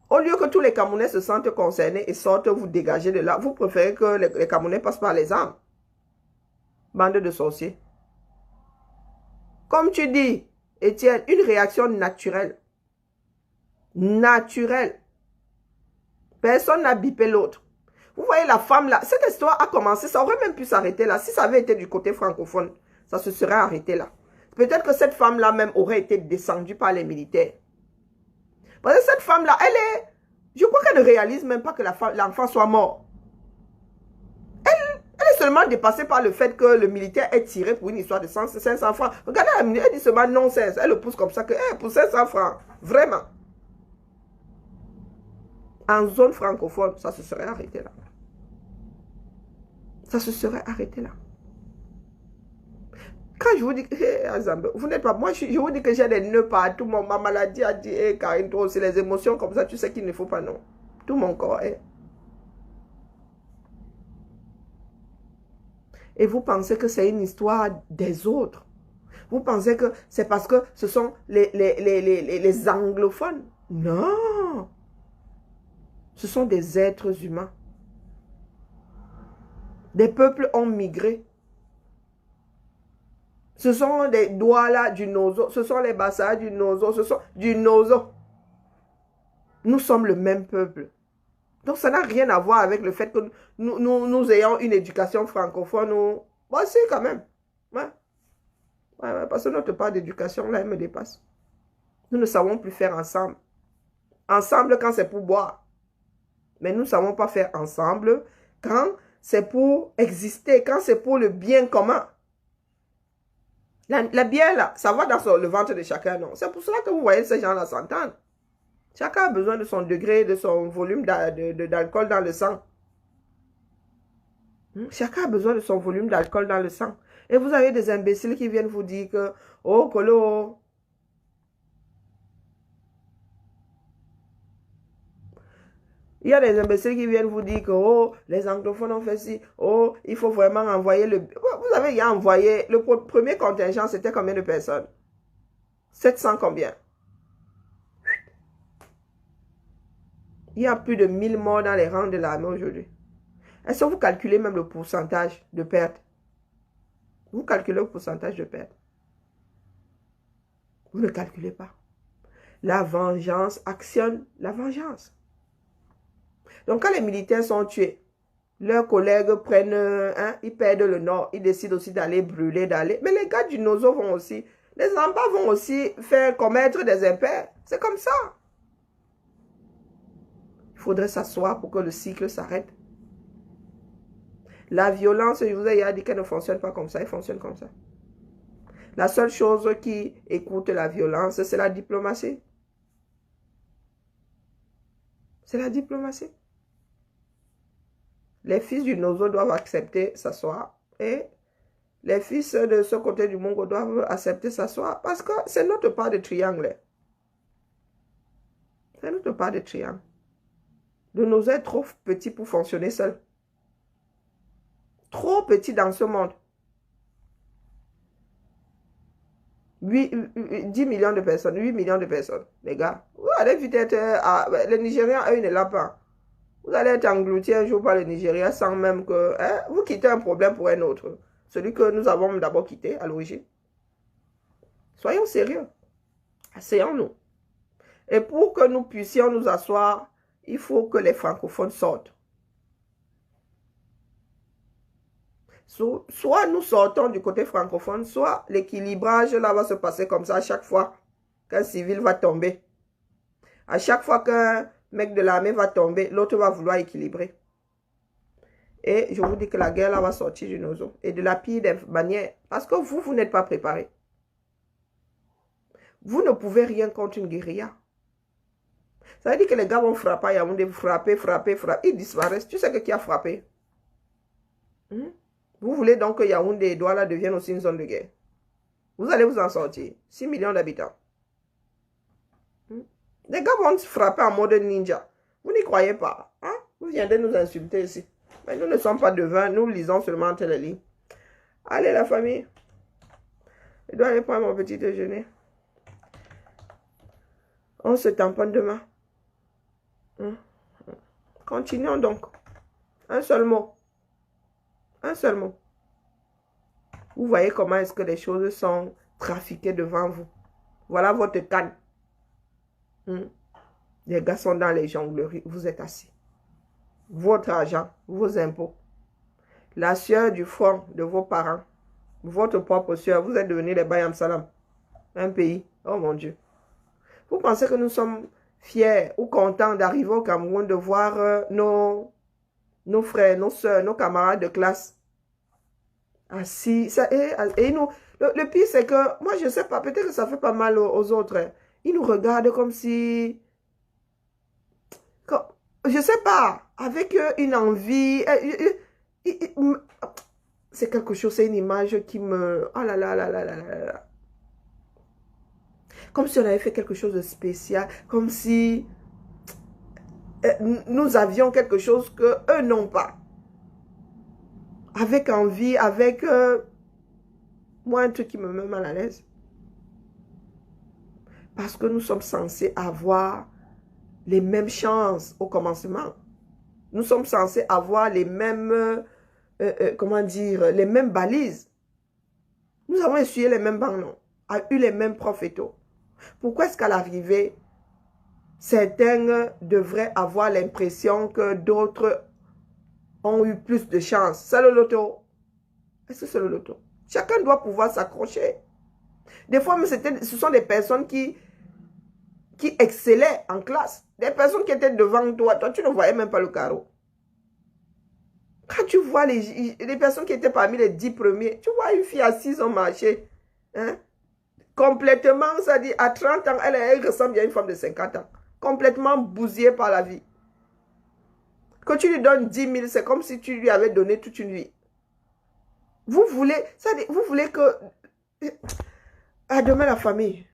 Au lieu que tous les Camerounais se sentent concernés et sortent vous dégager de là, vous préférez que les Camerounais passent par les armes. Bande de sorciers. Comme tu dis, Étienne, une réaction naturelle. Naturelle. Personne n'a bipé l'autre. Vous voyez la femme là, cette histoire a commencé, ça aurait même pu s'arrêter là. Si ça avait été du côté francophone, ça se serait arrêté là. Peut-être que cette femme-là même aurait été descendue par les militaires. Parce que cette femme-là, elle est... Je crois qu'elle ne réalise même pas que l'enfant soit mort. Elle est seulement dépassée par le fait que le militaire ait tiré pour une histoire de 500 francs. Regardez, elle dit seulement non-sens. Elle le pousse comme ça que, pour 500 francs, vraiment. En zone francophone, ça se serait arrêté là. Ça se serait arrêté là. Quand je vous dis que, vous n'êtes pas, moi je vous dis que j'ai des nœuds partout, ma maladie a dit, Karine, toi aussi, les émotions comme ça, tu sais qu'il ne faut pas, non. Tout mon corps est. Et vous pensez que c'est une histoire des autres. Vous pensez que c'est parce que ce sont les anglophones. Non. Ce sont des êtres humains. Des peuples ont migré. Ce sont des Douala du Nozo, ce sont les Bassa du Nozo, ce sont du Nozo. Nous sommes le même peuple. Donc ça n'a rien à voir avec le fait que nous ayons une éducation francophone. Moi aussi quand même. Ouais. Ouais, parce que notre part d'éducation là, elle me dépasse. Nous ne savons plus faire ensemble. Ensemble quand c'est pour boire. Mais nous ne savons pas faire ensemble quand c'est pour exister, quand c'est pour le bien commun. La bière, là, ça va dans le ventre de chacun, non? C'est pour cela que vous voyez ces gens-là s'entendent. Chacun a besoin de son degré, de son volume d'alcool dans le sang. Chacun a besoin de son volume d'alcool dans le sang. Et vous avez des imbéciles qui viennent vous dire que, oh, Kolo, il y a des imbéciles qui viennent vous dire que, oh, les anglophones ont fait ci, oh, il faut vraiment envoyer le... Vous avez déjà envoyé, le premier contingent, c'était combien de personnes? 700 combien? Il y a plus de 1000 morts dans les rangs de l'armée aujourd'hui. Est-ce que vous calculez même le pourcentage de perte? Vous calculez le pourcentage de perte? Vous ne calculez pas. La vengeance actionne la vengeance. Donc, quand les militaires sont tués, leurs collègues prennent, ils perdent le nord, ils décident aussi d'aller brûler, d'aller... Mais les gars du Nozo vont aussi, les Amba vont aussi faire commettre des impairs. C'est comme ça. Il faudrait s'asseoir pour que le cycle s'arrête. La violence, je vous ai déjà dit qu'elle ne fonctionne pas comme ça, elle fonctionne comme ça. La seule chose qui écoute la violence, c'est la diplomatie. C'est la diplomatie. Les fils du Nozo doivent accepter s'asseoir et les fils de ce côté du Mongo doivent accepter s'asseoir parce que c'est notre part de triangle. C'est notre part de triangle. Le Nozo est trop petit pour fonctionner seul. Trop petit dans ce monde. 10 millions de personnes, 8 millions de personnes, les gars. Vous allez vite être... les Nigériens, eux, ils ne l'ont pas. Vous allez être engloutis un jour par le Nigeria sans même que... vous quittez un problème pour un autre. Celui que nous avons d'abord quitté à l'origine. Soyons sérieux. Asseyons-nous. Et pour que nous puissions nous asseoir, il faut que les francophones sortent. Soit nous sortons du côté francophone, soit l'équilibrage là va se passer comme ça à chaque fois qu'un civil va tomber. À chaque fois qu'un mec de l'armée va tomber, l'autre va vouloir équilibrer. Et je vous dis que la guerre là va sortir du nozo. Et de la pire des manières. Parce que vous n'êtes pas préparés. Vous ne pouvez rien contre une guérilla. Ça veut dire que les gars vont frapper à Yaoundé, frapper. Ils disparaissent. Tu sais que qui a frappé? Vous voulez donc que Yaoundé et Douala deviennent aussi une zone de guerre. Vous allez vous en sortir. 6 millions d'habitants. Les gars vont frapper en mode ninja. Vous n'y croyez pas. Hein? Vous viendrez nous insulter ici. Mais nous ne sommes pas devins. Nous lisons seulement entre les lignes. Allez la famille. Je dois aller prendre mon petit déjeuner. On se tamponne demain. Continuons donc. Un seul mot. Un seul mot. Vous voyez comment est-ce que les choses sont trafiquées devant vous. Voilà votre canne. Les gars sont dans les jongleries. Vous êtes assis. Votre argent, vos impôts. La sueur du front de vos parents. Votre propre sueur. Vous êtes devenus les Bayam Salam. Un pays. Oh mon Dieu. Vous pensez que nous sommes fiers ou contents d'arriver au Cameroun, de voir nos frères, nos soeurs, nos camarades de classe assis. Et nous, le pire, c'est que, moi, je ne sais pas, peut-être que ça fait pas mal aux autres. Hein. Ils nous regardent comme si... je ne sais pas, avec une envie... c'est quelque chose, c'est une image qui me... Oh là là là là là là là. Comme si on avait fait quelque chose de spécial, comme si nous avions quelque chose que eux n'ont pas. Avec envie, avec... moi, un truc qui me met mal à l'aise. Parce que nous sommes censés avoir les mêmes chances au commencement. Nous sommes censés avoir les mêmes... comment dire? Les mêmes balises. Nous avons essuyé les mêmes bancs, non? Eu les mêmes profs et tout. Pourquoi est-ce qu'à l'arrivée, certains devraient avoir l'impression que d'autres ont eu plus de chance? C'est le loto. Est-ce que c'est le loto? Chacun doit pouvoir s'accrocher. Des fois, ce sont des personnes qui excellaient en classe. Des personnes qui étaient devant toi. Toi, tu ne voyais même pas le carreau. Quand tu vois les personnes qui étaient parmi les 10 premiers, tu vois une fille assise au marché. Hein? Complètement, ça dit, à 30 ans, elle ressemble à une femme de 50 ans. Complètement bousillée par la vie. Quand tu lui donnes 10 000, c'est comme si tu lui avais donné toute une vie. Vous voulez, ça dit, vous voulez que... À demain la famille.